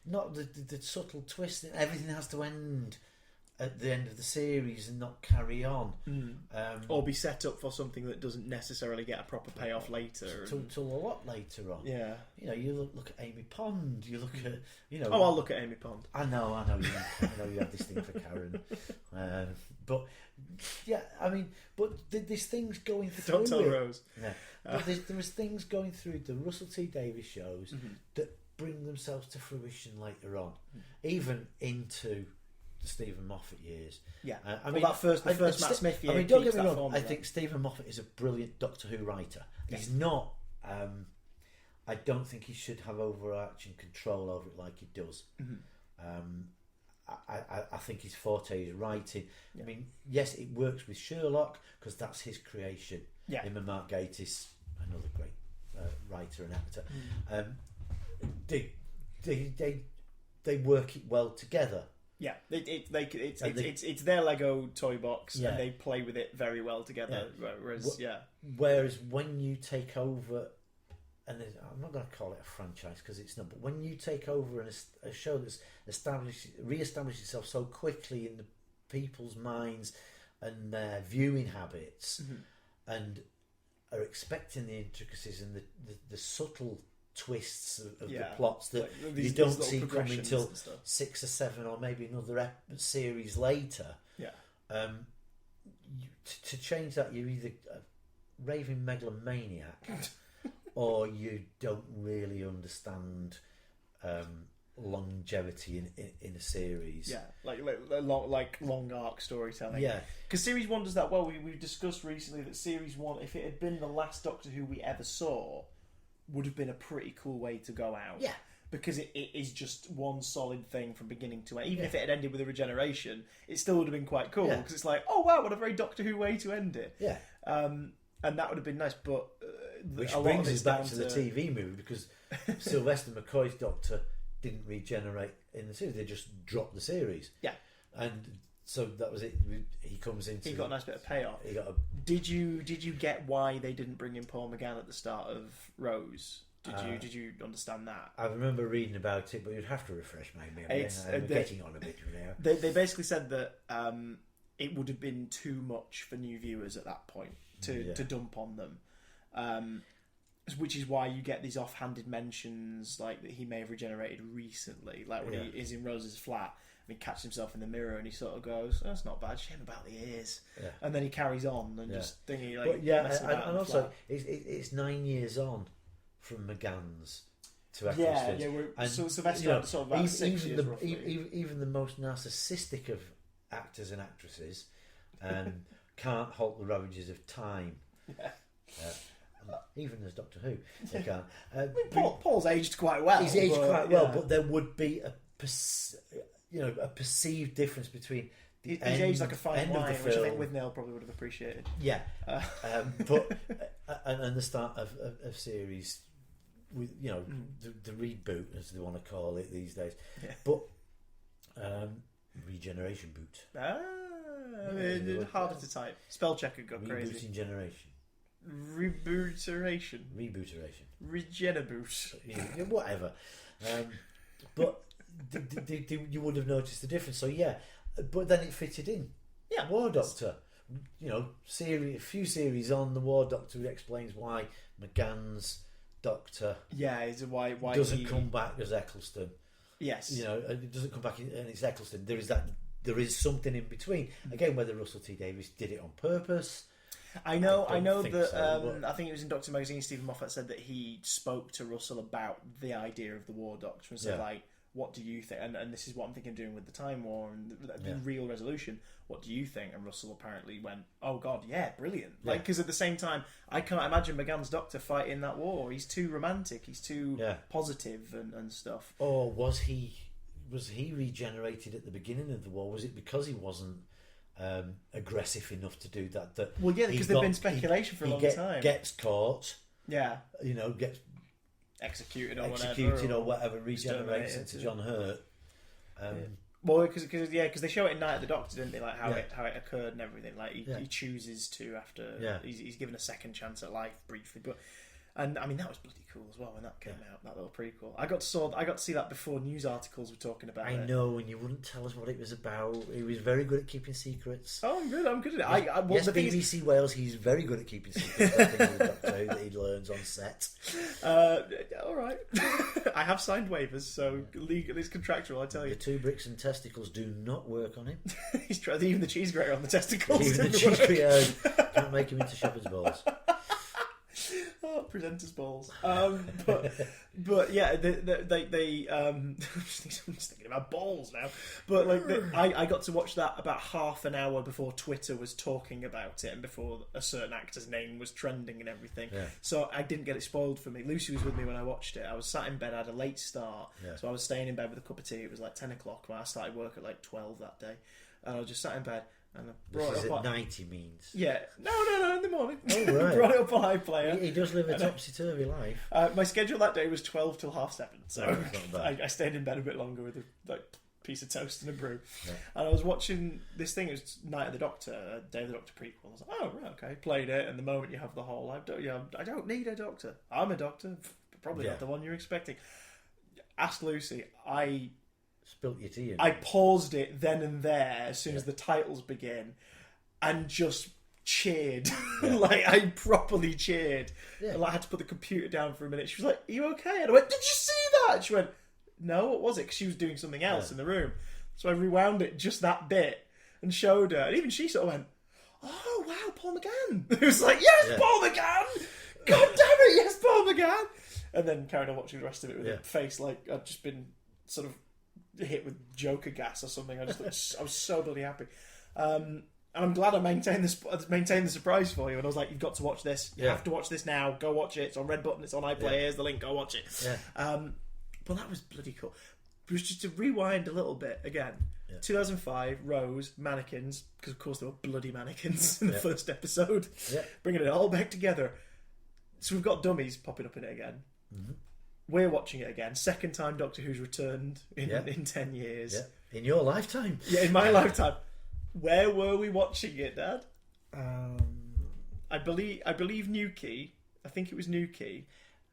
[SPEAKER 2] not the subtle twist. Everything has to end at the end of the series and not carry on,
[SPEAKER 1] or be set up for something that doesn't necessarily get a proper payoff later.
[SPEAKER 2] Till a lot later on.
[SPEAKER 1] Yeah,
[SPEAKER 2] you look at Amy Pond. You look at
[SPEAKER 1] Oh, I'll look at Amy Pond.
[SPEAKER 2] I know. You have this thing for Karen, but. Yeah, I mean, but there's things going through.
[SPEAKER 1] Don't tell Rose.
[SPEAKER 2] Yeah, but there was things going through the Russell T Davies shows that bring themselves to fruition later on, even into the Stephen Moffat years.
[SPEAKER 1] Yeah,
[SPEAKER 2] I mean,
[SPEAKER 1] the first Matt Smith year.
[SPEAKER 2] I mean, don't get me wrong. I think Stephen Moffat is a brilliant Doctor Who writer. Yeah. He's not. I don't think he should have overarching control over it like he does. I think his forte is writing. I mean, yes, it works with Sherlock because that's his creation.
[SPEAKER 1] Yeah.
[SPEAKER 2] Him and Mark Gatiss, another great writer and actor. They work it well together.
[SPEAKER 1] Yeah, it's their Lego toy box, and they play with it very well together. Yeah.
[SPEAKER 2] Whereas when you take over. And I'm not going to call it a franchise because it's not. But when you take over a show that's re-established itself so quickly in the people's minds and their viewing habits, and are expecting the intricacies and the subtle twists of the plots that you don't see coming until 6 or 7 or maybe another series later.
[SPEAKER 1] Yeah.
[SPEAKER 2] To change that, you're either a raving megalomaniac. Or you don't really understand longevity in a series.
[SPEAKER 1] Yeah, like long arc storytelling.
[SPEAKER 2] Yeah,
[SPEAKER 1] because Series 1 does that well. We discussed recently that Series 1, if it had been the last Doctor Who we ever saw, would have been a pretty cool way to go out.
[SPEAKER 2] Yeah.
[SPEAKER 1] Because it is just one solid thing from beginning to end. Even if it had ended with a regeneration, it still would have been quite cool. Because it's like, oh wow, what a very Doctor Who way to end it.
[SPEAKER 2] Yeah.
[SPEAKER 1] And that would have been nice, but...
[SPEAKER 2] Which brings us back to the TV movie, because Sylvester McCoy's Doctor didn't regenerate in the series. They just dropped the series.
[SPEAKER 1] Yeah.
[SPEAKER 2] And So that was it. He comes into.
[SPEAKER 1] He got a nice bit of payoff.
[SPEAKER 2] He got a.
[SPEAKER 1] Did you get why they didn't bring in Paul McGann at the start of Rose? Did you understand that?
[SPEAKER 2] I remember reading about it, but you'd have to refresh my memory. I'm getting on a bit now.
[SPEAKER 1] They basically said that it would have been too much for new viewers at that point to dump on them, which is why you get these offhanded mentions like that he may have regenerated recently, like when he is in Rose's flat. He catches himself in the mirror and he sort of goes, "Oh, that's not bad. Shame about the ears." Yeah. And then he carries on and just thinking like,
[SPEAKER 2] and also it's 9 years on from McGann's to Eccleston.
[SPEAKER 1] So Sylvester had sort of about 6 years roughly.
[SPEAKER 2] Even the most narcissistic of actors and actresses can't halt the ravages of time. Yeah. Even as Doctor Who, they can't.
[SPEAKER 1] Paul's aged quite well.
[SPEAKER 2] He's aged quite well, but there would be a perceived difference between the
[SPEAKER 1] he's aged like a fine wine,
[SPEAKER 2] which
[SPEAKER 1] I think Withnail probably would have appreciated.
[SPEAKER 2] Yeah, but and the start of series, with the reboot as they want to call it these days, but regeneration boot.
[SPEAKER 1] Harder to type. Spell checker got crazy.
[SPEAKER 2] Rebooting generation.
[SPEAKER 1] Rebooteration. Regenaboot.
[SPEAKER 2] Yeah, whatever. But you would have noticed the difference. So but then it fitted in. Yeah, War Doctor. A few series on the War Doctor explains why McGann's Doctor.
[SPEAKER 1] Yeah, is why
[SPEAKER 2] doesn't come back as Eccleston.
[SPEAKER 1] Yes,
[SPEAKER 2] it doesn't come back and it's Eccleston. There is something in between. Again, whether Russell T Davies did it on purpose.
[SPEAKER 1] I know that. I think it was in Doctor Magazine. Stephen Moffat said that he spoke to Russell about the idea of the War Doctor and said, like, "What do you think?" And this is what I'm thinking of doing with the Time War and the real resolution. What do you think? And Russell apparently went, "Oh God, yeah, brilliant!" Yeah. Like, because at the same time, I can't imagine McGann's Doctor fighting that war. He's too romantic. He's too positive and stuff.
[SPEAKER 2] Or was he regenerated at the beginning of the war? Was it because he wasn't aggressive enough to do that?
[SPEAKER 1] Well, yeah, because there's been speculation for a long time.
[SPEAKER 2] Gets caught.
[SPEAKER 1] Yeah.
[SPEAKER 2] Gets
[SPEAKER 1] executed
[SPEAKER 2] or whatever, regenerates into John Hurt.
[SPEAKER 1] Well, because they show it in Night of the Doctor, didn't they? Like how it occurred and everything. Like he chooses to after he's given a second chance at life briefly, but. And I mean that was bloody cool as well when that came out, that little prequel. I got to see that before news articles were talking about it.
[SPEAKER 2] I know, and you wouldn't tell us what it was about. He was very good at keeping secrets.
[SPEAKER 1] Oh, I'm good at it.
[SPEAKER 2] BBC Wales, he's very good at keeping secrets. I think the Doctor that he learns on set.
[SPEAKER 1] All right. I have signed waivers, so legally it's contractual, I tell you.
[SPEAKER 2] The 2 bricks and testicles do not work on him.
[SPEAKER 1] He's tried even the cheese grater on the testicles.
[SPEAKER 2] Even the cheese grater can't make him into shepherd's balls.
[SPEAKER 1] Presenters balls, but yeah, they I'm just thinking about balls now. But like, I got to watch that about half an hour before Twitter was talking about it and before a certain actor's name was trending and everything. Yeah. So I didn't get it spoiled for me. Lucy was with me when I watched it. I was sat in bed. I had a late start, so I was staying in bed with a cup of tea. It was like 10 o'clock when I started work at like 12 that day, and I was just sat in bed. And I brought
[SPEAKER 2] this
[SPEAKER 1] it
[SPEAKER 2] is
[SPEAKER 1] up
[SPEAKER 2] at night, he means?
[SPEAKER 1] Yeah. No, in the morning.
[SPEAKER 2] Oh, right.
[SPEAKER 1] Brought it up on iPlayer.
[SPEAKER 2] He does live a topsy-turvy life.
[SPEAKER 1] My schedule that day was 12 till 7:30, so I stayed in bed a bit longer with a piece of toast and a brew. Yeah. And I was watching this thing, it was Night of the Doctor, Day of the Doctor prequel. I was like, oh, right, okay. Played it, and the moment you have the whole, I don't need a doctor. I'm a doctor. Probably not the one you're expecting. Ask Lucy. I
[SPEAKER 2] spilt your tea in.
[SPEAKER 1] I paused it then and there as soon as the titles begin and just cheered. Like, I properly cheered. Yeah. And I had to put the computer down for a minute. She was like, are you okay? And I went, did you see that? And she went, no, what was it? Because she was doing something else in the room. So I rewound it just that bit and showed her. And even she sort of went, oh, wow, Paul McGann. It was like, yes, Paul McGann! God damn it, yes, Paul McGann! And then carried on watching the rest of it with a face like I'd just been sort of hit with Joker gas or something. I was so bloody happy, and I'm glad I maintained the surprise for you. And I was like, "You've got to watch this. You have to watch this now. Go watch it. It's on Red Button. It's on iPlayer. Here's the link. Go watch it." Yeah. But that was bloody cool. It was just to rewind a little bit again. 2005, Rose, mannequins, because of course there were bloody mannequins in the first episode. Yeah. Bringing it all back together. So we've got dummies popping up in it again. Mm-hmm. We're watching it again. Second time Doctor Who's returned in 10 years.
[SPEAKER 2] Yeah. In your lifetime.
[SPEAKER 1] Yeah, in my lifetime. Where were we watching it, Dad? I believe Newquay. I think it was Newquay.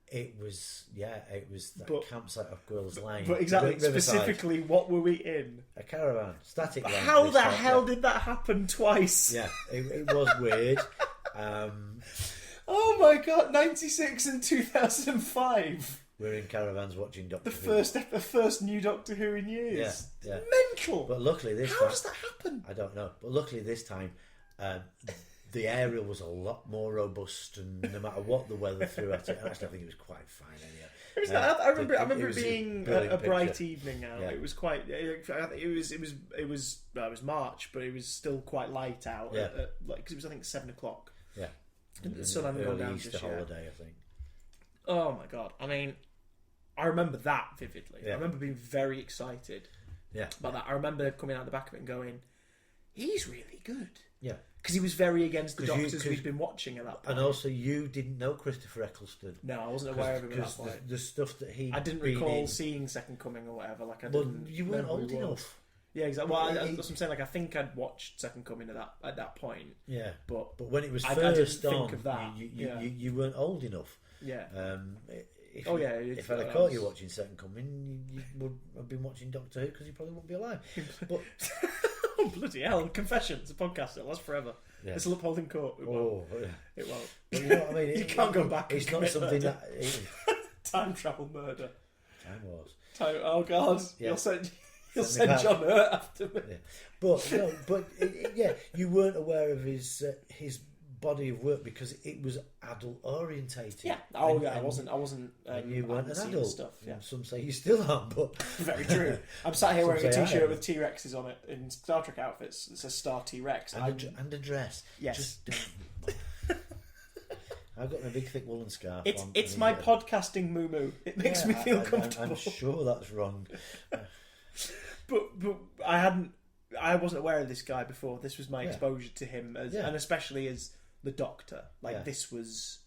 [SPEAKER 2] It was that campsite off Gwills Lane.
[SPEAKER 1] But exactly,
[SPEAKER 2] Riverside.
[SPEAKER 1] Specifically, what were we in?
[SPEAKER 2] A caravan, static.
[SPEAKER 1] But
[SPEAKER 2] lamp,
[SPEAKER 1] how the hell did that happen twice?
[SPEAKER 2] Yeah, it was weird.
[SPEAKER 1] Oh my god, 96 and 2005.
[SPEAKER 2] We're in caravans watching Doctor Who.
[SPEAKER 1] The first new Doctor Who in years.
[SPEAKER 2] Yeah.
[SPEAKER 1] Mental.
[SPEAKER 2] But luckily this time...
[SPEAKER 1] How does that happen?
[SPEAKER 2] I don't know. But luckily this time, the aerial was a lot more robust, and no matter what the weather threw at it, actually I think it was quite fine anyhow.
[SPEAKER 1] I remember it being a bright evening out.
[SPEAKER 2] Yeah.
[SPEAKER 1] It was quite. It was March, but it was still quite light out.
[SPEAKER 2] Yeah.
[SPEAKER 1] Because it was, I think, 7:00.
[SPEAKER 2] Yeah.
[SPEAKER 1] The sun hadn't gone down
[SPEAKER 2] Easter
[SPEAKER 1] just yet.
[SPEAKER 2] holiday, I think.
[SPEAKER 1] Oh my god! I mean, I remember that vividly.
[SPEAKER 2] Yeah.
[SPEAKER 1] I remember being very excited.
[SPEAKER 2] Yeah.
[SPEAKER 1] About that. I remember coming out the back of it and going, "He's really good."
[SPEAKER 2] Yeah.
[SPEAKER 1] Because he was very against the Doctors we'd been watching at that point.
[SPEAKER 2] And also, you didn't know Christopher Eccleston.
[SPEAKER 1] No, I wasn't aware of him at that point.
[SPEAKER 2] The stuff that he...
[SPEAKER 1] I didn't recall seeing Second Coming or whatever. Like I didn't.
[SPEAKER 2] Well, you weren't old enough.
[SPEAKER 1] Yeah, exactly. Well, that's what I'm saying. Like, I think I'd watched Second Coming at that point.
[SPEAKER 2] Yeah.
[SPEAKER 1] But
[SPEAKER 2] when it was
[SPEAKER 1] I
[SPEAKER 2] first
[SPEAKER 1] didn't
[SPEAKER 2] on,
[SPEAKER 1] think of that.
[SPEAKER 2] you weren't old enough.
[SPEAKER 1] Yeah.
[SPEAKER 2] If I'd have caught you watching Second Coming, you would have been watching Doctor Who because you probably wouldn't be alive. But
[SPEAKER 1] oh, bloody hell! Confessions, a podcast that lasts forever.
[SPEAKER 2] Yeah.
[SPEAKER 1] This will uphold in court. It won't. It won't.
[SPEAKER 2] But you know what I mean?
[SPEAKER 1] You can't go back.
[SPEAKER 2] It's not something
[SPEAKER 1] murder.
[SPEAKER 2] that
[SPEAKER 1] time travel murder.
[SPEAKER 2] Time Wars.
[SPEAKER 1] Oh God!
[SPEAKER 2] Yeah.
[SPEAKER 1] You'll send John Hurt after me.
[SPEAKER 2] Yeah. But you weren't aware of his body of work because it was adult orientated.
[SPEAKER 1] Yeah. Oh yeah. I wasn't.
[SPEAKER 2] You weren't an adult.
[SPEAKER 1] Stuff. Yeah.
[SPEAKER 2] Some say you still aren't, but
[SPEAKER 1] very true. I'm sat here wearing a T-shirt with T-Rexes on it in Star Trek outfits. It says Star T-Rex
[SPEAKER 2] and a dress.
[SPEAKER 1] Yes.
[SPEAKER 2] Just don't. I've got my big thick woolen scarf.
[SPEAKER 1] It's my podcasting moo-moo. It makes me feel comfortable.
[SPEAKER 2] I'm sure that's wrong.
[SPEAKER 1] But I wasn't aware of this guy before. This was my exposure to him, and especially as the Doctor. This was.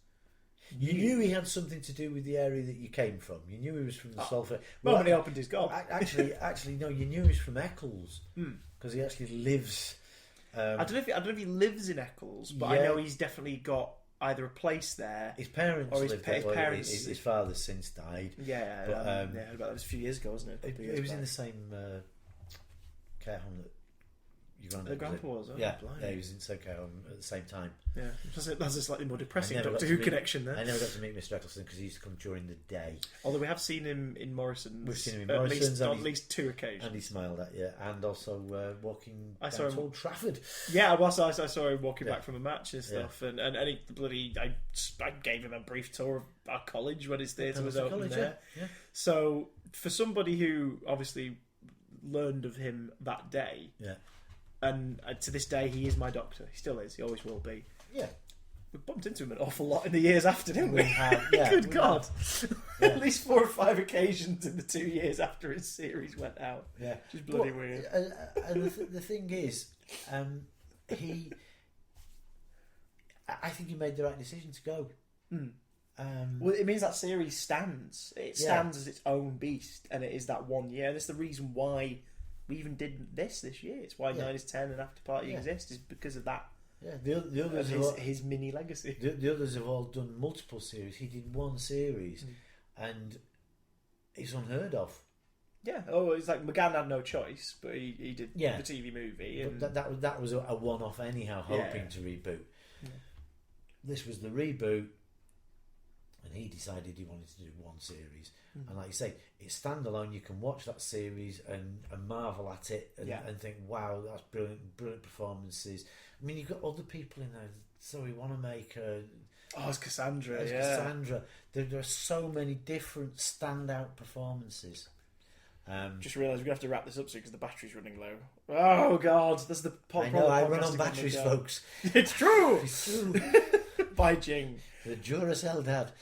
[SPEAKER 2] You knew he had something to do with the area that you came from. You knew he was from the Salford.
[SPEAKER 1] Well, when he opened his gob.
[SPEAKER 2] Actually, no. You knew he was from Eccles because he actually lives.
[SPEAKER 1] I don't know if he lives in Eccles, but I know he's definitely got either a place there.
[SPEAKER 2] His parents lived there. His father's since died.
[SPEAKER 1] Yeah,
[SPEAKER 2] but,
[SPEAKER 1] that was a few years ago, wasn't it?
[SPEAKER 2] He was in the same care home that your
[SPEAKER 1] grandpa was.
[SPEAKER 2] Yeah, he was in the same care home at the same time.
[SPEAKER 1] Yeah, that's a slightly more depressing Doctor Who connection there.
[SPEAKER 2] I never got to meet Mr. Eccleston because he used to come during the day.
[SPEAKER 1] Although we have seen him in Morrison's.
[SPEAKER 2] We've seen him in Morrison's
[SPEAKER 1] on at least 2 occasions.
[SPEAKER 2] And he smiled at you. And also walking
[SPEAKER 1] down to
[SPEAKER 2] Old Trafford.
[SPEAKER 1] Yeah, I saw him walking back from a match and stuff. And he I gave him a brief tour of our college when his theatre was open there.
[SPEAKER 2] Yeah.
[SPEAKER 1] So for somebody who obviously learned of him that day, and to this day he is my Doctor. He still is. He always will be.
[SPEAKER 2] Yeah.
[SPEAKER 1] We bumped into him an awful lot in the years after, didn't we?
[SPEAKER 2] We have, yeah.
[SPEAKER 1] Good God. At least 4 or 5 occasions in the 2 years after his series went out.
[SPEAKER 2] Yeah.
[SPEAKER 1] Which is bloody weird.
[SPEAKER 2] And the thing is, I think he made the right decision to go.
[SPEAKER 1] Well, it means that series stands. It stands as its own beast, and it is that 1 year. And it's the reason why we even did this year. It's why 9 is 10 and Afterparty exists, is because of that.
[SPEAKER 2] Yeah, the others
[SPEAKER 1] his mini legacy.
[SPEAKER 2] The others have all done multiple series. He did one series, and it's unheard of.
[SPEAKER 1] Yeah. Oh, it's like McGann had no choice, but he did the TV movie. And
[SPEAKER 2] but that was a one-off anyhow, hoping to reboot. Yeah. This was the reboot, and he decided he wanted to do one series. And like you say, it's standalone. You can watch that series and marvel at it and think, wow, that's brilliant performances. I mean, you've got other people in there. So we want to make
[SPEAKER 1] it's Cassandra.
[SPEAKER 2] Cassandra. There are so many different standout performances.
[SPEAKER 1] Just realised we're going to have to wrap this up soon because the battery's running low. Oh, God. That's the
[SPEAKER 2] I know, I run on batteries, folks.
[SPEAKER 1] It's true.
[SPEAKER 2] It's true.
[SPEAKER 1] By Jing.
[SPEAKER 2] The Duracell Dad.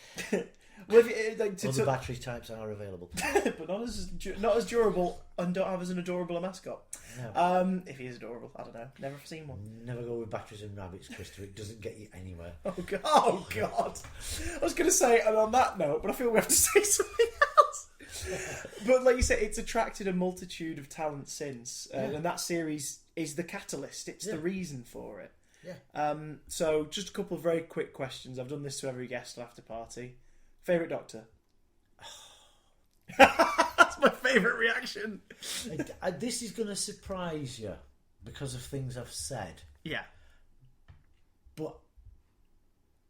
[SPEAKER 1] Well,
[SPEAKER 2] Other battery types are available.
[SPEAKER 1] But not as durable and don't have as an adorable a mascot. No. If he is adorable, I don't know. Never seen one.
[SPEAKER 2] Never go with batteries and rabbits, Christopher. It doesn't get you anywhere.
[SPEAKER 1] Oh, God. I was going to say, and on that note, but I feel we have to say something else. But like you said, it's attracted a multitude of talent since. And that series is the catalyst. It's
[SPEAKER 2] Yeah.
[SPEAKER 1] the reason for it.
[SPEAKER 2] Yeah.
[SPEAKER 1] So just a couple of very quick questions. I've done this to every guest on After Party. Favourite Doctor? That's my favourite reaction.
[SPEAKER 2] This is going to surprise you because of things I've said.
[SPEAKER 1] Yeah.
[SPEAKER 2] But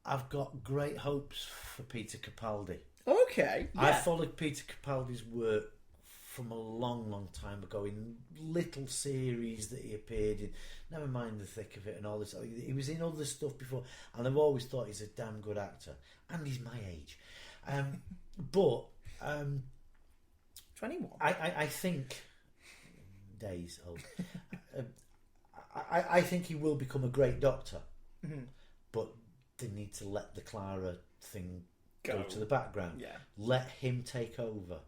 [SPEAKER 2] I've got great hopes for Peter Capaldi.
[SPEAKER 1] Okay. Yeah.
[SPEAKER 2] I followed Peter Capaldi's work from a long, long time ago in little series that he appeared in. Never mind the thick of it and all this. He was in other stuff before, and I've always thought he's a damn good actor. And he's my age. But
[SPEAKER 1] 21.
[SPEAKER 2] I think days old. I think he will become a great doctor, but they need to let the Clara thing go to the background.
[SPEAKER 1] Yeah.
[SPEAKER 2] Let him take over.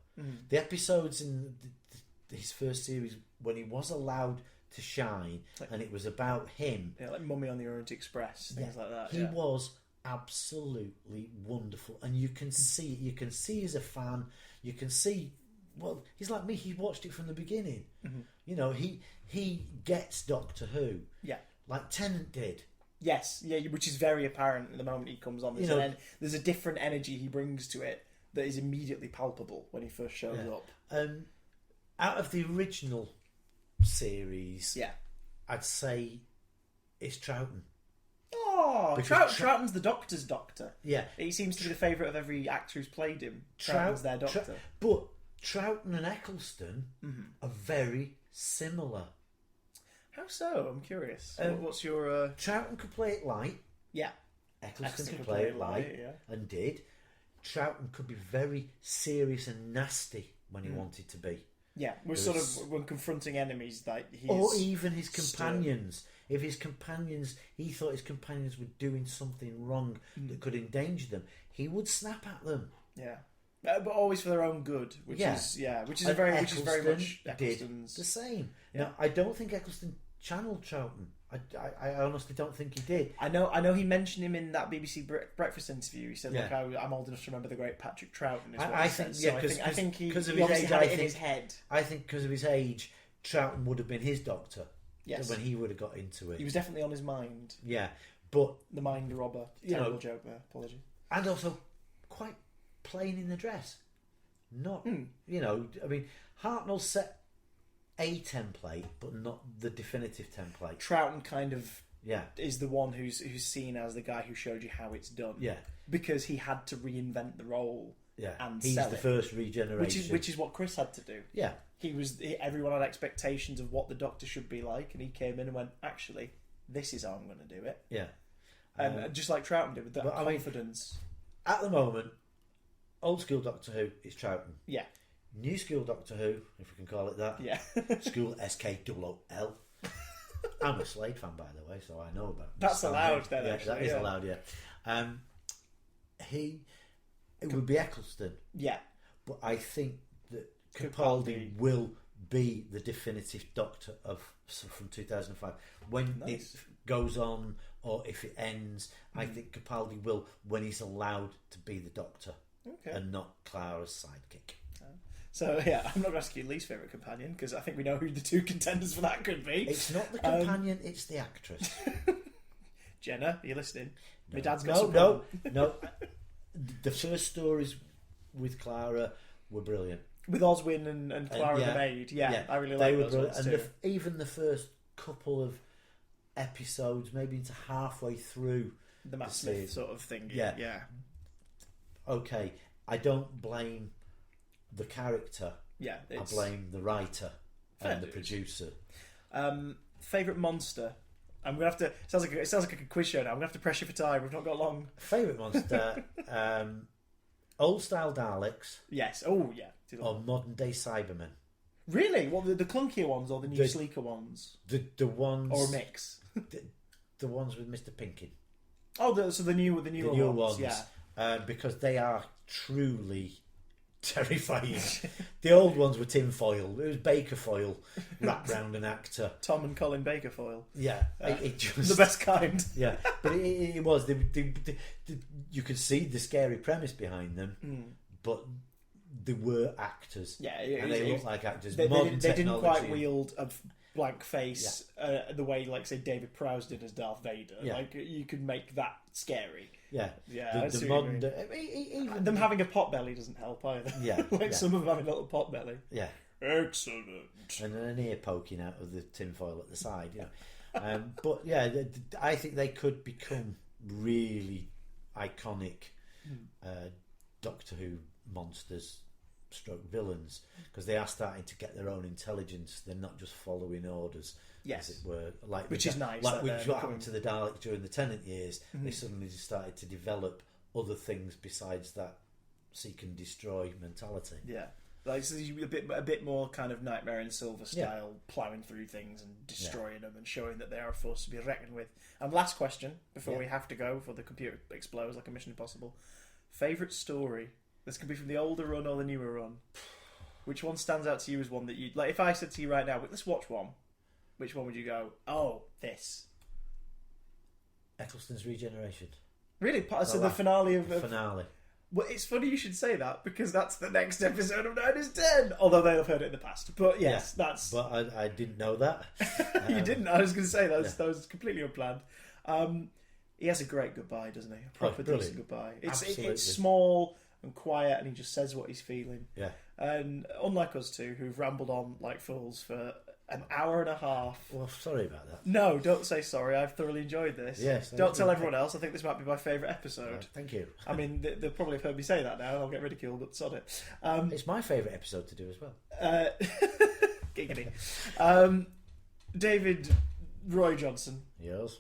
[SPEAKER 2] The episodes in his first series when he was allowed to shine, and it was about him.
[SPEAKER 1] Yeah, like Mummy on the Orient Express, things like that.
[SPEAKER 2] He was absolutely wonderful, and you can see it. You can see as a fan. You can see. Well, he's like me. He watched it from the beginning. You know, he gets Doctor Who.
[SPEAKER 1] Yeah,
[SPEAKER 2] like Tennant did.
[SPEAKER 1] Yes, yeah, which is very apparent the moment he comes on. There's a different energy he brings to it that is immediately palpable when he first shows up.
[SPEAKER 2] Out of the original series, I'd say it's Troughton.
[SPEAKER 1] Oh, Troughton's the Doctor's Doctor.
[SPEAKER 2] Yeah,
[SPEAKER 1] he seems to be the favourite of every actor who's played him. Troughton's their Doctor.
[SPEAKER 2] But Troughton and Eccleston are very similar.
[SPEAKER 1] How so? I'm curious. What's your...
[SPEAKER 2] Troughton could play it light.
[SPEAKER 1] Yeah.
[SPEAKER 2] Eccleston could play it light, and did. Troughton could be very serious and nasty when he wanted to be.
[SPEAKER 1] Yeah, when confronting enemies, like
[SPEAKER 2] or even his companions. If his companions, he thought his companions were doing something wrong that could endanger them, he would snap at them.
[SPEAKER 1] Yeah, but always for their own good, which is very much Eccleston's
[SPEAKER 2] the same.
[SPEAKER 1] Yeah.
[SPEAKER 2] Now, I don't think Eccleston channeled Troughton. I honestly don't think he did.
[SPEAKER 1] I know he mentioned him in that BBC breakfast interview. He said, "Look, I'm old enough to remember the great Patrick Troughton."
[SPEAKER 2] I think
[SPEAKER 1] because
[SPEAKER 2] of his age,
[SPEAKER 1] had it in his head.
[SPEAKER 2] I think because of his age, Troughton would have been his doctor.
[SPEAKER 1] Yes,
[SPEAKER 2] when he would have got into it,
[SPEAKER 1] he was definitely on his mind.
[SPEAKER 2] Yeah, but
[SPEAKER 1] the mind robber. Terrible joke there. Apologies.
[SPEAKER 2] And also quite plain in the dress. Not I mean, Hartnell set a template, but not the definitive template.
[SPEAKER 1] Troughton kind of is the one who's seen as the guy who showed you how it's done.
[SPEAKER 2] Yeah,
[SPEAKER 1] because he had to reinvent the role.
[SPEAKER 2] Yeah,
[SPEAKER 1] and
[SPEAKER 2] he's the first regeneration,
[SPEAKER 1] which is what Chris had to do.
[SPEAKER 2] Yeah,
[SPEAKER 1] everyone had expectations of what the Doctor should be like, and he came in and went, actually, this is how I'm going to do it.
[SPEAKER 2] Yeah,
[SPEAKER 1] and just like Troughton did with that confidence.
[SPEAKER 2] At the moment, old school Doctor Who is Troughton.
[SPEAKER 1] Yeah.
[SPEAKER 2] New school Doctor Who, if we can call it that.
[SPEAKER 1] Yeah.
[SPEAKER 2] School SKOOL. I'm a Slade fan, by the way, so I know about it.
[SPEAKER 1] That's allowed then,
[SPEAKER 2] yeah,
[SPEAKER 1] actually.
[SPEAKER 2] That is allowed, yeah. It would be Eccleston.
[SPEAKER 1] Yeah.
[SPEAKER 2] But I think that Capaldi will be the definitive Doctor from 2005. When it goes on, or if it ends, I think Capaldi will, when he's allowed to be the Doctor.
[SPEAKER 1] Okay.
[SPEAKER 2] And not Clara's sidekick.
[SPEAKER 1] So, yeah, I'm not going to ask you your least favourite companion, because I think we know who the two contenders for that could be.
[SPEAKER 2] It's not the companion, it's the actress.
[SPEAKER 1] Jenna, are you listening?
[SPEAKER 2] No.
[SPEAKER 1] My dad's got
[SPEAKER 2] No. The first stories with Clara were brilliant.
[SPEAKER 1] With Oswin and Clara the maid. Yeah, I really like those ones too.
[SPEAKER 2] And even the first couple of episodes, maybe into halfway through
[SPEAKER 1] the Matt Smith sort of thing. Yeah.
[SPEAKER 2] Okay, I don't blame the character.
[SPEAKER 1] Yeah,
[SPEAKER 2] I blame the writer and the producer.
[SPEAKER 1] Favourite monster? I'm gonna have to. It sounds like a quiz show now. I'm gonna have to pressure for time. We've not got long.
[SPEAKER 2] Favourite monster? Old style Daleks.
[SPEAKER 1] Yes. Oh yeah.
[SPEAKER 2] Or modern day Cybermen.
[SPEAKER 1] Really? What, the clunkier ones or the new sleeker ones?
[SPEAKER 2] The ones
[SPEAKER 1] or a mix.
[SPEAKER 2] the ones with Mr. Pinkin.
[SPEAKER 1] Oh, the newer ones. Yeah.
[SPEAKER 2] Because they are truly terrifying. The old ones were tin foil. It was Baker foil wrapped round an actor.
[SPEAKER 1] Tom and Colin Baker foil.
[SPEAKER 2] Yeah, it just
[SPEAKER 1] the best kind.
[SPEAKER 2] Yeah, but it was. You could see the scary premise behind them, but they were actors.
[SPEAKER 1] Yeah,
[SPEAKER 2] and they looked like actors.
[SPEAKER 1] They didn't quite wield blank face, the way, like, say, David Prowse did as Darth Vader.
[SPEAKER 2] Yeah.
[SPEAKER 1] Like, you could make that scary.
[SPEAKER 2] Yeah,
[SPEAKER 1] Yeah,
[SPEAKER 2] the modern. Even
[SPEAKER 1] them having a pot belly doesn't help either.
[SPEAKER 2] Yeah,
[SPEAKER 1] like some of them having a little pot belly.
[SPEAKER 2] Yeah,
[SPEAKER 1] excellent.
[SPEAKER 2] And an ear poking out of the tinfoil at the side. But yeah, I think they could become really iconic Doctor Who monsters, stroke villains, because they are starting to get their own intelligence. They're not just following orders.
[SPEAKER 1] Yes,
[SPEAKER 2] as it were,
[SPEAKER 1] which is nice.
[SPEAKER 2] Like what happened to the Daleks during the Tennant years, they suddenly started to develop other things besides that seek and destroy mentality.
[SPEAKER 1] Yeah, like so a bit more kind of Nightmare in Silver style, ploughing through things and destroying them and showing that they are a force to be reckoned with. And last question before we have to go before the computer explodes like a Mission Impossible: favorite story? This could be from the older run or the newer run. Which one stands out to you as one that you like? If I said to you right now, let's watch one. Which one would you go? Oh, this.
[SPEAKER 2] Eccleston's Regeneration.
[SPEAKER 1] Really? So the finale of...
[SPEAKER 2] finale.
[SPEAKER 1] Well, it's funny you should say that, because that's the next episode of 9 is 10. Although they'll have heard it in the past. But yes, that's...
[SPEAKER 2] But I didn't know that.
[SPEAKER 1] You didn't? I was going to say that was completely unplanned. He has a great goodbye, doesn't he? A proper decent goodbye. It's small and quiet, and he just says what he's feeling.
[SPEAKER 2] Yeah.
[SPEAKER 1] And unlike us two, who've rambled on like fools for an hour and a half.
[SPEAKER 2] Well, sorry about that.
[SPEAKER 1] No, don't say sorry. I've thoroughly enjoyed this.
[SPEAKER 2] Yes.
[SPEAKER 1] Don't tell everyone else. I think this might be my favourite episode.
[SPEAKER 2] Thank you.
[SPEAKER 1] I mean, they'll probably have heard me say that now, and I'll get ridiculed, but sod it.
[SPEAKER 2] It's my favourite episode to do as well.
[SPEAKER 1] Giggity. David Roy Johnson.
[SPEAKER 2] Yours.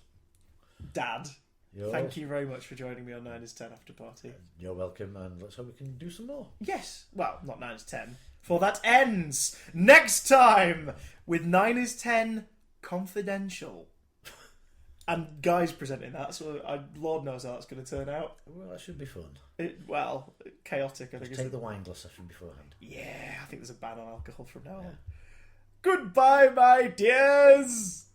[SPEAKER 1] Dad.
[SPEAKER 2] Yours.
[SPEAKER 1] Thank you very much for joining me on 9 is 10 After Party.
[SPEAKER 2] You're welcome, and let's hope we can do some more.
[SPEAKER 1] Yes. Well, not 9 is 10. For that ends next time with 9 is 10 Confidential. And Guy's presenting that, so Lord knows how that's going to turn out.
[SPEAKER 2] Well, that should be fun.
[SPEAKER 1] Chaotic, I think.
[SPEAKER 2] Take the wine glass off him beforehand.
[SPEAKER 1] Yeah, I think there's a ban on alcohol from now on. Goodbye, my dears!